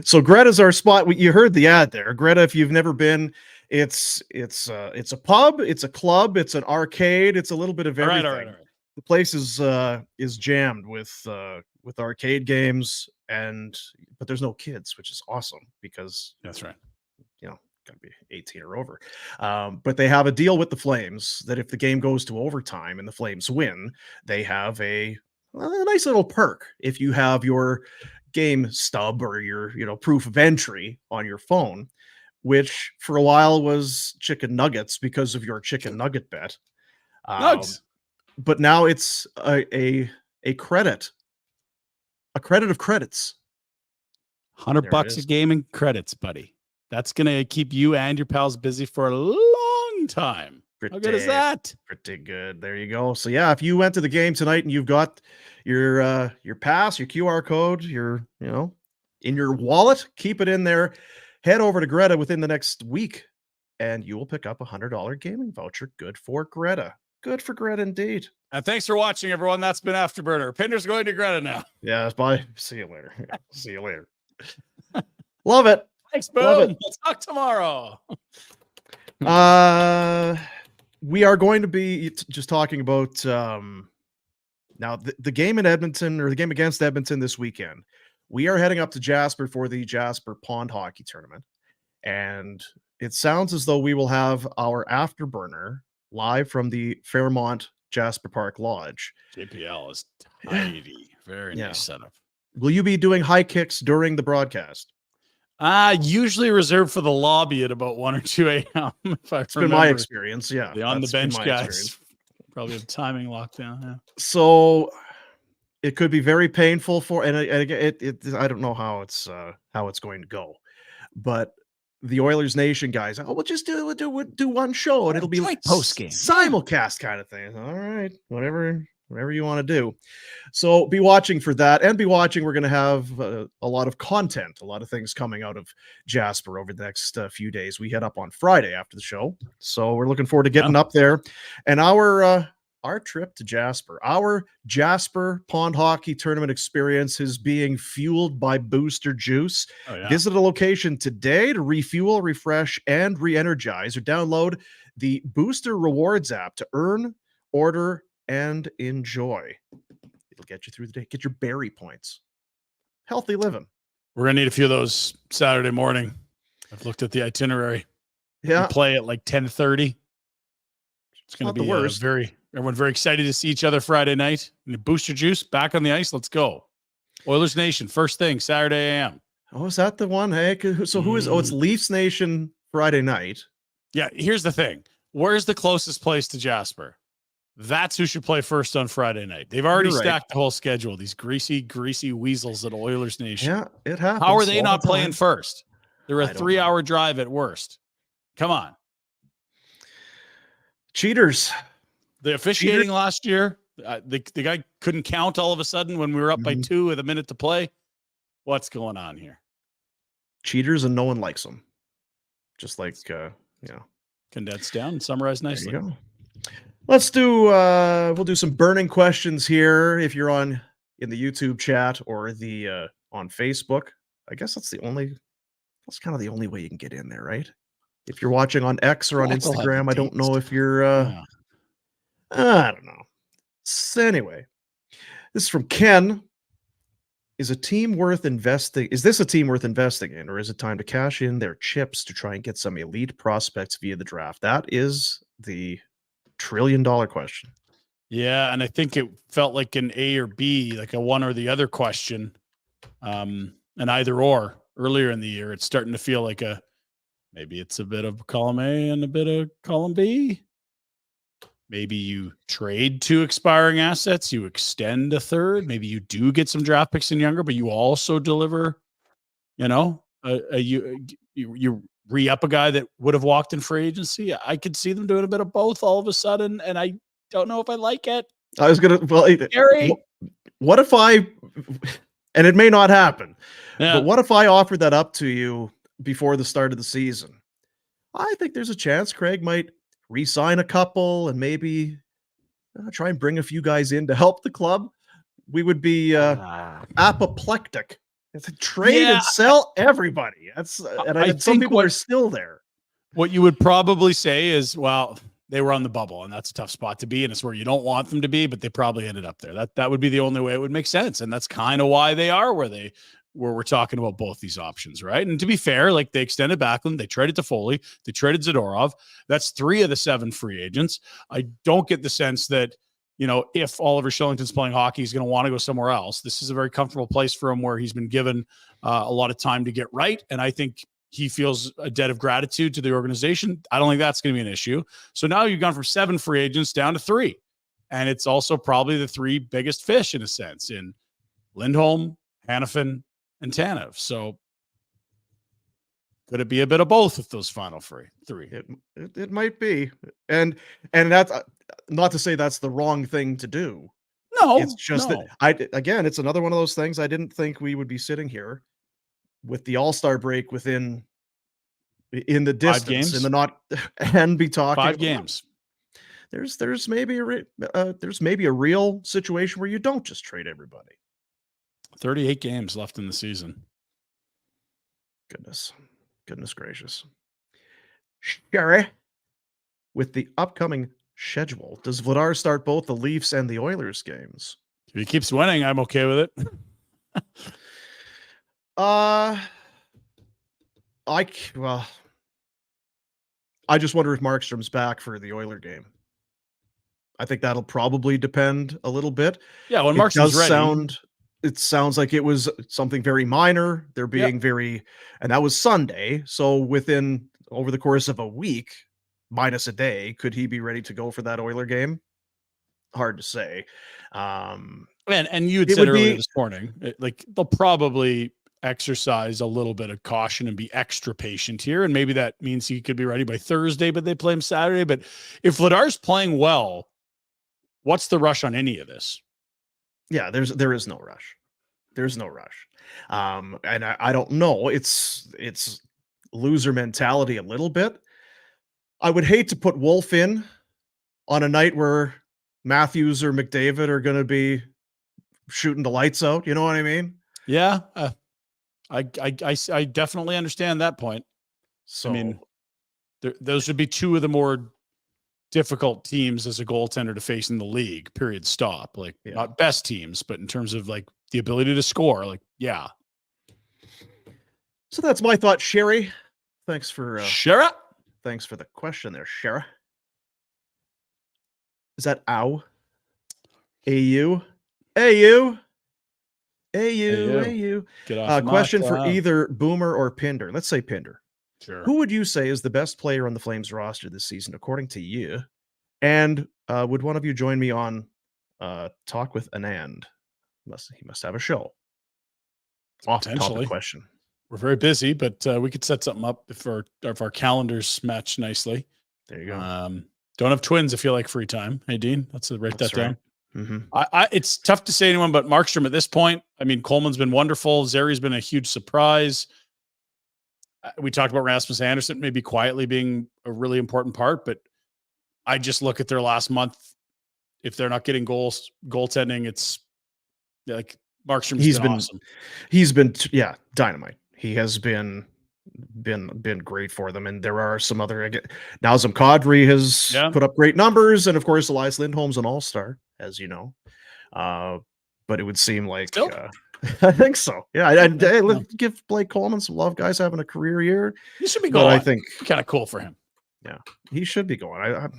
So Greta's our spot. You heard the ad there. Greta, if you've never been, it's a pub, it's a club, it's an arcade, it's a little bit of everything. All right. The place is jammed with arcade games, but there's no kids, which is awesome because that's right. Gotta be 18 or over. But they have a deal with the Flames that if the game goes to overtime and the Flames win, they have a a nice little perk if you have your game stub or your, proof of entry on your phone, which for a while was chicken nuggets because of your chicken nugget bet. Nugs. But now it's a credit, a credit of credits. $100 a game in credits, buddy. That's going to keep you and your pals busy for a long time. How good is that? Pretty good. There you go. So yeah, if you went to the game tonight and you've got your pass, your QR code, your, in your wallet, keep it in there. Head over to Greta within the next week and you will pick up a $100 gaming voucher. Good for Greta. Good for Greta indeed. And thanks for watching, everyone. That's been Afterburner. Pinder's going to Greta now. Yeah, bye. See you later. See you later. Love it. Thanks, boom. We'll talk tomorrow. We are going to be just talking about now the game in Edmonton, or the game against Edmonton this weekend. We are heading up to Jasper for the Jasper Pond Hockey Tournament. And it sounds as though we will have our Afterburner live from the Fairmont Jasper Park Lodge. JPL is tidy. Very nice setup. Will you be doing high kicks during the broadcast? Usually reserved for the lobby at about 1 or 2 a.m. It's been my experience. Yeah. The on the bench guys probably have timing locked down. Yeah. So it could be very painful and I don't know how it's going to go, but the Oilers Nation guys, we'll just do one show and it'll be like post game simulcast kind of thing. All right, whatever you want to do. So be watching for that, and be watching. We're going to have a lot of content, a lot of things coming out of Jasper over the next few days. We head up on Friday after the show, so we're looking forward to getting up there. And our trip to Jasper, our Jasper Pond Hockey Tournament experience is being fueled by Booster Juice. Visit a location today to refuel, refresh, and re-energize, or download the Booster Rewards app to earn, order, and enjoy. It'll get you through the day. Get your berry points. Healthy living. We're going to need a few of those Saturday morning. I've looked at the itinerary. Yeah. We play at like 10:30. It's going to be everyone very excited to see each other Friday night. And Booster Juice back on the ice. Let's go. Oilers Nation, first thing, Saturday a.m. Oh, is that the one? Hey, so who is? Oh, it's Leafs Nation Friday night. Yeah, here's the thing. Where's the closest place to Jasper? That's who should play first on Friday night. They've already stacked the whole schedule. These greasy weasels at Oilers Nation. Yeah, it happens. How are they not playing first? They're a 3-hour drive at worst. Come on. Cheaters. The officiating last year, the guy couldn't count all of a sudden when we were up by 2 with a minute to play. What's going on here? Cheaters, and no one likes them. Just like, condensed down and summarized nicely. There you go. Let's do, we'll do some burning questions here. If you're in the YouTube chat or the, on Facebook, I guess that's kind of the only way you can get in there, right? If you're watching on X or on Instagram, I don't know if you're, I don't know. So anyway, this is from Ken. Is this a team worth investing in, or is it time to cash in their chips to try and get some elite prospects via the draft? That is the $1 trillion question. Yeah, and I think it felt like an A or B, like a one or the other question, an either or earlier in the year. It's starting to feel like maybe it's a bit of column A and a bit of column B. Maybe you trade 2 expiring assets, you extend a third. Maybe you do get some draft picks in younger, but you also deliver, you re-up a guy that would have walked in free agency. I could see them doing a bit of both all of a sudden, and I don't know if I like it. I was going to, Gary, what if and it may not happen, but what if I offered that up to you before the start of the season? I think there's a chance Craig might re-sign a couple and maybe try and bring a few guys in to help the club. We would be apoplectic. It's a trade and sell everybody. And some people are still there. What you would probably say is, well, they were on the bubble, and that's a tough spot to be, and it's where you don't want them to be, but they probably ended up there. That would be the only way it would make sense, and that's kind of why they are where we're talking about both these options, right? And to be fair, like, they extended Backlund, they traded Toffoli, they traded Zadorov. That's 3 of the 7 free agents. I don't get the sense that if Oliver Shillington's playing hockey, he's going to want to go somewhere else. This is a very comfortable place for him where he's been given a lot of time to get right. And I think he feels a debt of gratitude to the organization. I don't think that's going to be an issue. So now you've gone from 7 free agents down to 3. And it's also probably the 3 biggest fish in a sense in Lindholm, Hanifin, and Tanev. So could it be a bit of both with those final 3? It might be. And that's not to say that's the wrong thing to do. No, it's just that it's another one of those things. I didn't think we would be sitting here with the All-Star break in the distance, in the not, and be talking 5 games. There's maybe a real situation where you don't just trade everybody. 38 games left in the season. Goodness gracious. Sherry, with the upcoming schedule, does Vladar start both the Leafs and the Oilers games? If he keeps winning, I'm okay with it. I just wonder if Markstrom's back for the Oiler game. I think that'll probably depend a little bit. Yeah, when Markstrom's ready. It sounds like it was something very minor. They're being and that was Sunday. So over the course of a week, minus a day, could he be ready to go for that Oiler game? Hard to say. And you had said earlier this morning, they'll probably exercise a little bit of caution and be extra patient here. And maybe that means he could be ready by Thursday, but they play him Saturday. But if Vladar's playing well, what's the rush on any of this? Yeah, there is no rush. There's no rush. And I don't know. It's loser mentality a little bit. I would hate to put Wolf in on a night where Matthews or McDavid are going to be shooting the lights out. You know what I mean? Yeah. I definitely understand that point. So, I mean, those would be 2 of the more difficult teams as a goaltender to face in the league, period, stop. Not best teams, but in terms of the ability to score, yeah. So that's my thought, Sherry. Thanks for Shara. Thanks for the question there, Shara. Is that ow? AU? AU? AU? Get off question for either Boomer or Pinder. Let's say Pinder. Sure. Who would you say is the best player on the Flames roster this season, according to you? And would one of you join me on Talk with Anand? He must have a show. Potentially. Question. We're very busy, but we could set something up if our calendars match nicely. There you go. Don't have twins if you like free time. Hey, Dean, let's write that down. Right. Mm-hmm. It's tough to say anyone but Markstrom at this point. I mean, Coleman's been wonderful. Zeri's been a huge surprise. We talked about Rasmus Andersson maybe quietly being a really important part, but I just look at their last month. If they're not getting goaltending, it's Markstrom's been awesome. He's been dynamite. He has been great for them, and there are some other. Nazem Kadri has put up great numbers, and of course, Elias Lindholm's an all-star, as you know. But it would seem like I think so. Yeah, let's give Blake Coleman some love. Guys having a career year. He should be going. I think kind of cool for him. Yeah, he should be going. I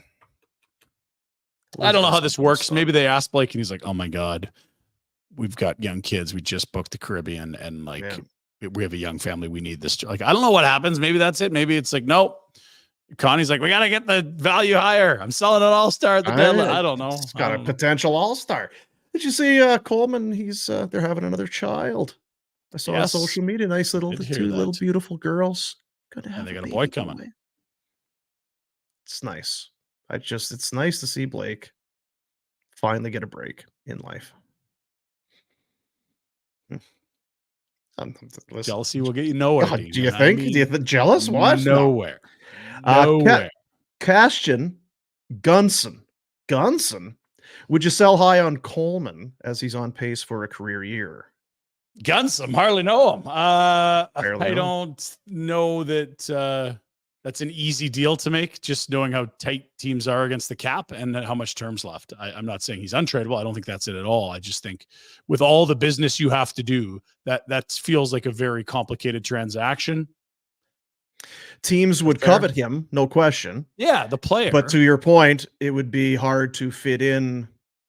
don't know how this works. Maybe they asked Blake, and he's like, "Oh my God, we've got young kids. We just booked the Caribbean, and we have a young family. We need this." I don't know what happens. Maybe that's it. Maybe it's nope. Connie's like, we got to get the value higher. I'm selling an all-star at the deadline. I don't know. It's got a potential all-star. Did you see Coleman? They're having another child. I saw on social media. Nice two little beautiful girls. And they got a boy coming. It's nice. It's nice to see Blake finally get a break in life. Jealousy will get you nowhere. God, do you think? Do you think jealous? What? Nowhere. Nowhere. Kastian Gunson. Would you sell high on Coleman as he's on pace for a career year? Gunson, hardly know him. I don't know that that's an easy deal to make, just knowing how tight teams are against the cap and how much term's left. I'm not saying he's untradeable. I don't think that's it at all. I just think with all the business you have to do, that feels like a very complicated transaction. Teams would covet him, no question. Yeah, the player. But to your point, it would be hard to fit in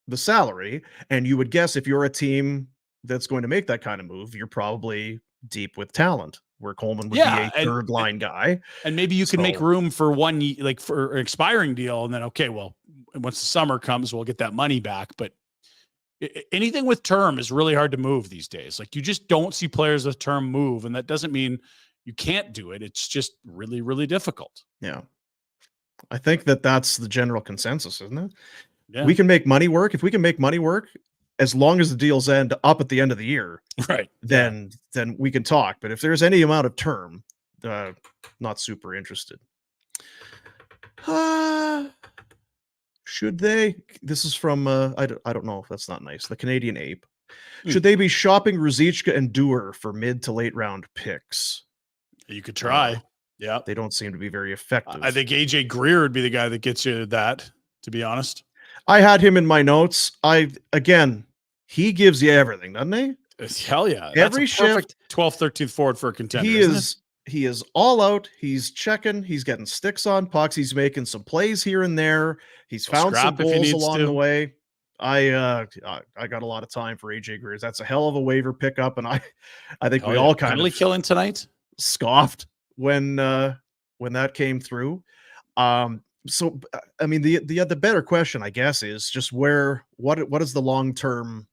the salary. And you would guess if you're a team that's going to make that kind of move, you're probably deep with talent, where Coleman would be a third line guy. And maybe you can make room for for an expiring deal. And then, okay, well, once the summer comes, we'll get that money back. But anything with term is really hard to move these days. Like, you just don't see players with term move. And that doesn't mean you can't do it. It's just really, really difficult. Yeah. I think that's the general consensus, isn't it? Yeah. We can make money work. If we can make money work, as long as the deals end up at the end of the year, right? Then we can talk. But if there's any amount of term, not super interested. Should they? This is from I don't know if that's not nice. The Canadian Ape. Should they be shopping Ruzicka and Dewar for mid to late round picks? You could try. Yeah, they don't seem to be very effective. I think AJ Greer would be the guy that gets you that. To be honest, I had him in my notes. He gives you everything, doesn't he? Hell yeah. Every shift, 12th, 13th forward for a contender. He is all out. He's checking. He's getting sticks on pucks. He's making some plays here and there. He's found some goals along the way. I got a lot of time for AJ Greer. That's a hell of a waiver pickup, and I think we all kind of killing tonight. Scoffed when that came through. So I mean, the better question, I guess, is just what is the long term?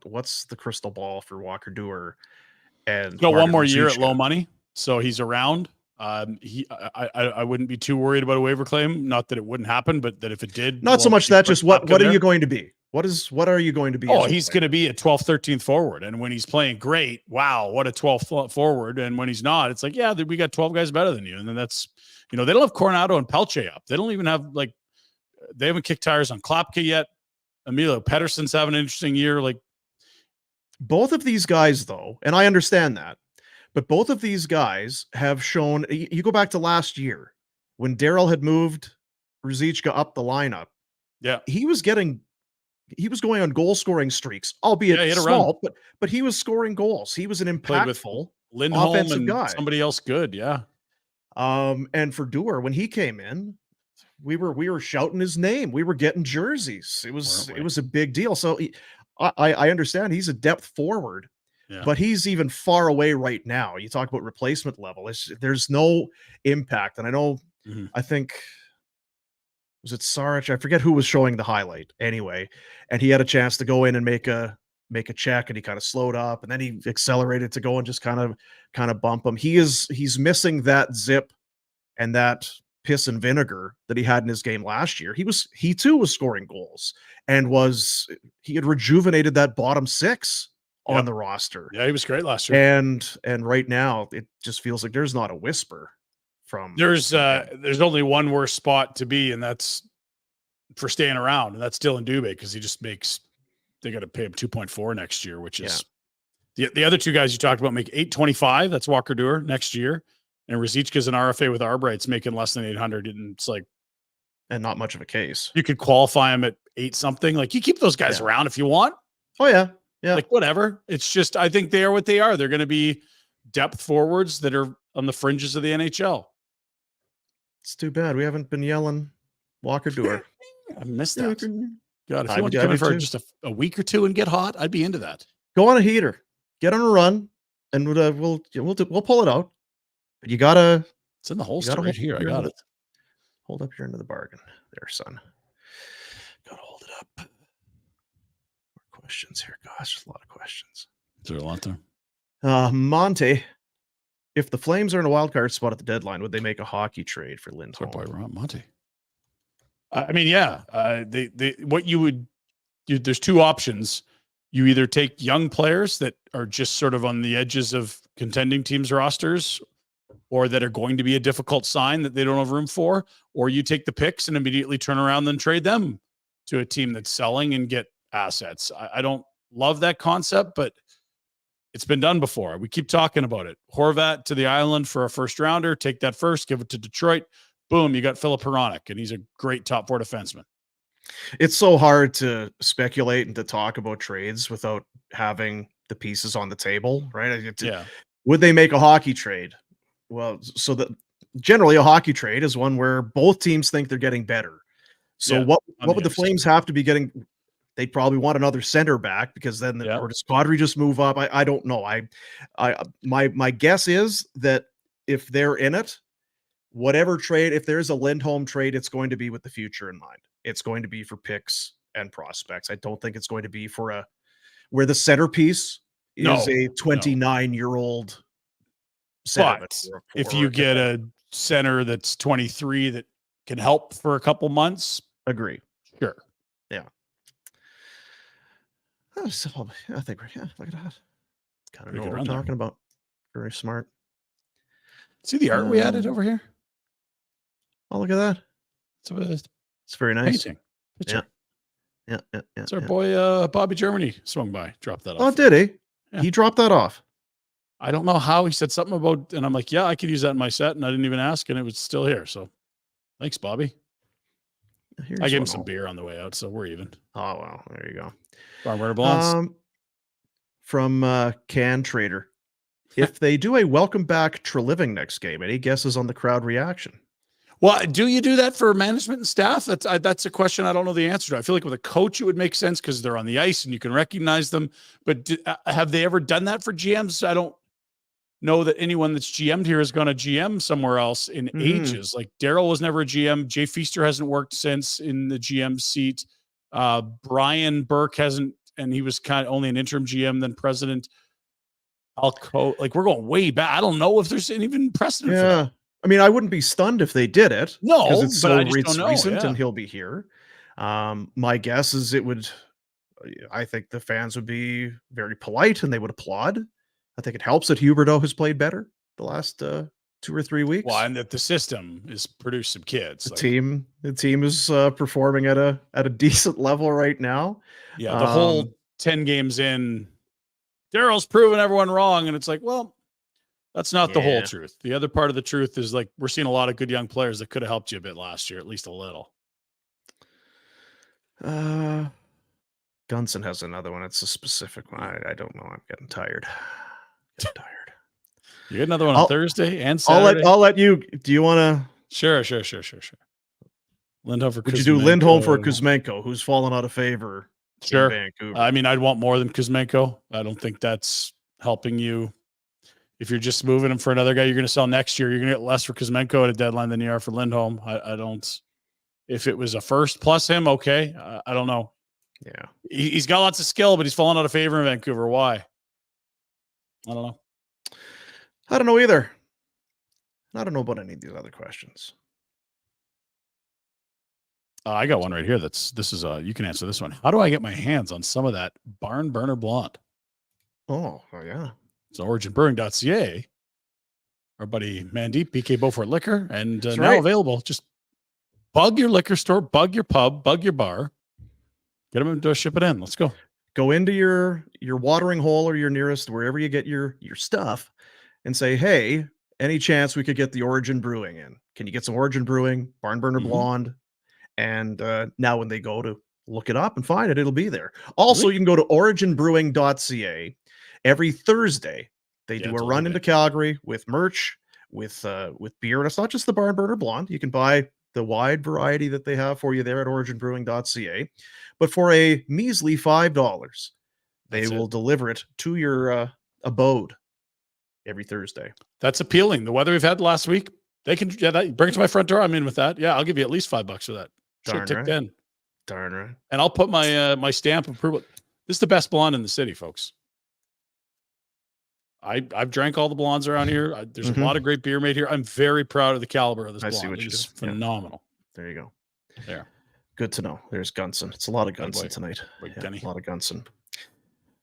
What's the crystal ball for Walker Dewar? And got one more year at low money, so he's around. I wouldn't be too worried about a waiver claim. Not that it wouldn't happen, but that if it did, not so much that. Just what are you going to be? What are you going to be? Oh, he's going to be a 12th, 13th forward, and when he's playing great, wow, what a 12th forward. And when he's not, it's like, yeah, we got 12 guys better than you. And then that's, they don't have Coronado and Pelche up. They don't even have they haven't kicked tires on Klopke yet. Emilio Pettersson's having an interesting year. Both of these guys, though, and I understand that, but both of these guys have shown. You go back to last year when Darryl had moved Ruzicka up the lineup. Yeah, he was going on goal scoring streaks, albeit small, but he was scoring goals. He was an impactful Lindholm offensive and guy. Somebody else good, yeah. And for Dewar, when he came in, we were shouting his name. We were getting jerseys. It was a big deal. So I understand he's a depth forward, but he's even far away right now. You talk about replacement level. There's no impact. And I know, I think, was it Sarich? I forget who was showing the highlight anyway. And he had a chance to go in and make a check, and he kind of slowed up, and then he accelerated to go and just kind of bump him. He's missing that zip and that piss and vinegar that he had in his game last year. He too was scoring goals, and he had rejuvenated that bottom six on the roster. Yeah, he was great last year. And right now it just feels like there's not a whisper from. There's only one worse spot to be, and that's for staying around, and that's Dylan Dubé, because he just makes. They got to pay him 2.4 next year, which is the other two guys you talked about make 825. That's Walker Dewar next year. And Ruzicka's an RFA with Arbright's making less than 800. And it's and not much of a case. You could qualify him at 8 something. You keep those guys around if you want. Oh yeah. Yeah. Whatever. It's just, I think they are what they are. They're going to be depth forwards that are on the fringes of the NHL. It's too bad we haven't been yelling Walker Dewar. I missed that. God, if you want to come in for just a week or two and get hot, I'd be into that. Go on a heater, get on a run, and we'll pull it out. But you gotta. It's in the holster right here. I got it. Hold up your end of the bargain, there, son. Gotta hold it up. More questions here. Gosh, there's a lot of questions. Is there a lot there? Monte, if the Flames are in a wild card spot at the deadline, would they make a hockey trade for Lindholm? Monte. I mean, yeah. There's two options. You either take young players that are just sort of on the edges of contending teams' rosters, or that are going to be a difficult sign that they don't have room for, or you take the picks and immediately turn around and trade them to a team that's selling and get assets. I don't love that concept, but it's been done before. We keep talking about it. Horvat to the island for a first rounder, take that first, give it to Detroit. Boom, you got Filip Hronek, and he's a great top 4 defenseman. It's so hard to speculate and to talk about trades without having the pieces on the table, right? Would they make a hockey trade? Well, so that generally a hockey trade is one where both teams think they're getting better. So Yeah, what on would the the ice. Flames have to be getting? They'd probably want another center back because then, Yeah. or does Kadri just move up? I don't know. My guess is that if they're in it, whatever trade, if there's a Lindholm trade, it's going to be with the future in mind. It's going to be for picks and prospects. I don't think it's going to be for where the centerpiece is No, a no. 29-year-old centerman. But if you get a center that's 23 that can help for a couple months, agree. sure. Yeah. I think look at that. Kind of know what we're talking about. Very smart. See the art we added over here? Oh, look at that. It's very nice. Painting. Picture. Yeah. It's our boy Bobby Germany swung by, dropped that off. Oh, did he? Yeah. He dropped that off. I don't know how. He said something about, and I'm like, yeah, I could use that in my set, and I didn't even ask, and it was still here. So thanks, Bobby. I gave him some beer on the way out, so we're even. Oh, well, there you go. Barnburner Blondes. From Can Trader. If they do a welcome back Treliving next game, any guesses on the crowd reaction? Well, do you do that for management and staff? That's a question I don't know the answer to. I feel like with a coach, it would make sense because they're on the ice and you can recognize them. But have they ever done that for GMs? I don't know that anyone that's GM'd here has gone to GM somewhere else in ages. Like Daryl was never a GM. Jay Feaster hasn't worked since in the GM seat. Brian Burke hasn't, and he was kind of only an interim GM, then president. Like we're going way back. I don't know if there's even precedent for that. I mean, I wouldn't be stunned if they did it. No, because it's but so I just don't know, recent yeah. and he'll be here. My guess is it would. I think the fans would be very polite and they would applaud. I think it helps that Huberdeau has played better the last 2 or 3 weeks. Well, and that the system has produced some kids. The team is performing at a decent level right now. Yeah, the whole 10 games in, Daryl's proven everyone wrong, and it's like, well, that's not the whole truth. The other part of the truth is like we're seeing a lot of good young players that could have helped you a bit last year, at least a little. Gunson has another one. It's a specific one. I don't know. I'm getting tired. You get another one on Thursday and Saturday. I'll let you. Do you want to? Sure. Lindholm for Would you do Lindholm for Kuzmenko, who's fallen out of favor? Sure. In Vancouver? I mean, I'd want more than Kuzmenko. I don't think that's helping you. If you're just moving him for another guy you're going to sell next year, you're going to get less for Kuzmenko at a deadline than you are for Lindholm. I don't. If it was a first plus him, okay. I don't know. Yeah. He's got lots of skill, but he's fallen out of favor in Vancouver. Why? I don't know. I don't know either. I don't know about any of these other questions. I got one right here. You can answer this one. How do I get my hands on some of that Barn Burner Blonde? Oh yeah. It's originbrewing.ca. Our buddy Mandeep, PK Beaufort Liquor, and now right. available. Just bug your liquor store, bug your pub, bug your bar. Get them to ship it in. Let's go. Go into your watering hole or your nearest, wherever you get your stuff, and say, hey, any chance we could get the Origin Brewing in? Can you get some Origin Brewing, Barn Burner Blonde? And now when they go to look it up and find it, it'll be there. Also, you can go to originbrewing.ca. Every Thursday, they do a run into Calgary with merch, with beer. And it's not just the Barn Burner Blonde. You can buy the wide variety that they have for you there at originbrewing.ca. But for a measly $5, they will deliver it to your abode every Thursday. That's appealing. The weather we've had last week, they can bring it to my front door. I'm in with that. Yeah, I'll give you at least $5 for that. Darn right. 10. Darn right. And I'll put my stamp of approval. This is the best blonde in the city, folks. I've drank all the blondes around here. There's a lot of great beer made here. I'm very proud of the caliber of this blonde. See what it's phenomenal. Yeah. There you go. There. Good to know. There's Gunson. It's a lot of Gunson tonight. A lot of Gunson.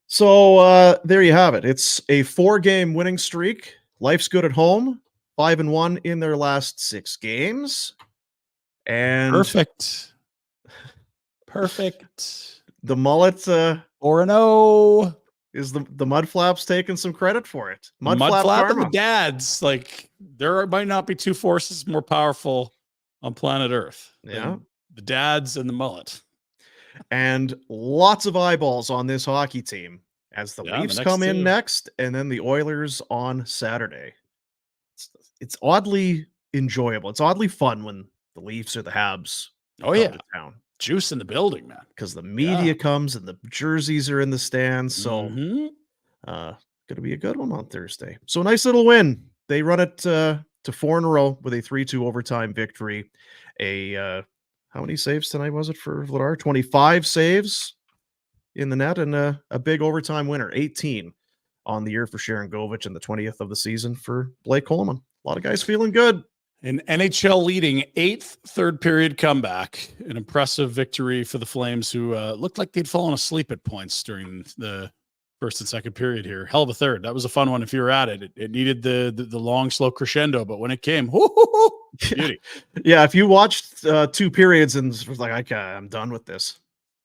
So there you have it. It's a 4-game winning streak. Life's good at home. 5-1 in their last 6 games. And perfect. The mullet 4-0. Is the Mud Flaps taking some credit for it? Mud Flap and the dads, like there might not be two forces more powerful on planet Earth. Yeah, the dads and the mullet, and lots of eyeballs on this hockey team as the Leafs come in next, and then the Oilers on Saturday. It's oddly enjoyable. It's oddly fun when the Leafs or the Habs Oh, come yeah. to town. Juice in the building, man. Because the media comes and the jerseys are in the stands. So Mhm. going to be a good one on Thursday. So a nice little win. They run it to 4 in a row with a 3-2 overtime victory. How many saves tonight was it for Vladar? 25 saves in the net and a big overtime winner. 18 on the year for Sharangovich and the 20th of the season for Blake Coleman. A lot of guys feeling good. An NHL leading 8th third period comeback. An impressive victory for the Flames, who looked like they'd fallen asleep at points during the first and second period here. Hell of a third. That was a fun one if you were at it. It needed the long, slow crescendo, but when it came, beauty. Yeah, if you watched 2 periods and was like, okay, I'm done with this,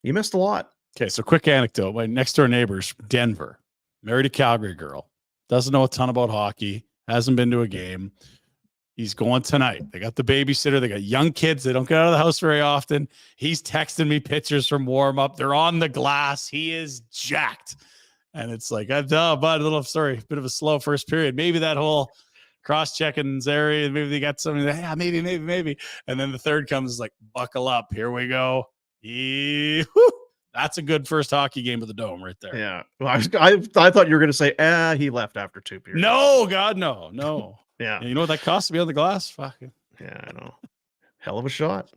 you missed a lot. Okay, so quick anecdote. My next door neighbors, Denver, married a Calgary girl, doesn't know a ton about hockey, hasn't been to a game. He's going tonight. They got the babysitter. They got young kids. They don't get out of the house very often. He's texting me pictures from warm up. They're on the glass. He is jacked. And it's like, bud, a little, sorry, bit of a slow first period. Maybe that whole cross-checking area, maybe they got something. Yeah, maybe. And then the third comes like, buckle up. Here we go. That's a good first hockey game of the Dome right there. Yeah. Well, I thought you were going to say, he left after 2 periods. No, God, no. Yeah. You know what that costs to be on the glass? Fucking. Yeah, I know. Hell of a shot.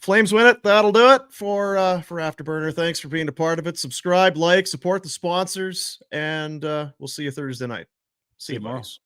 Flames win it. That'll do it for Afterburner. Thanks for being a part of it. Subscribe, like, support the sponsors, and we'll see you Thursday night. See you, tomorrow. boys.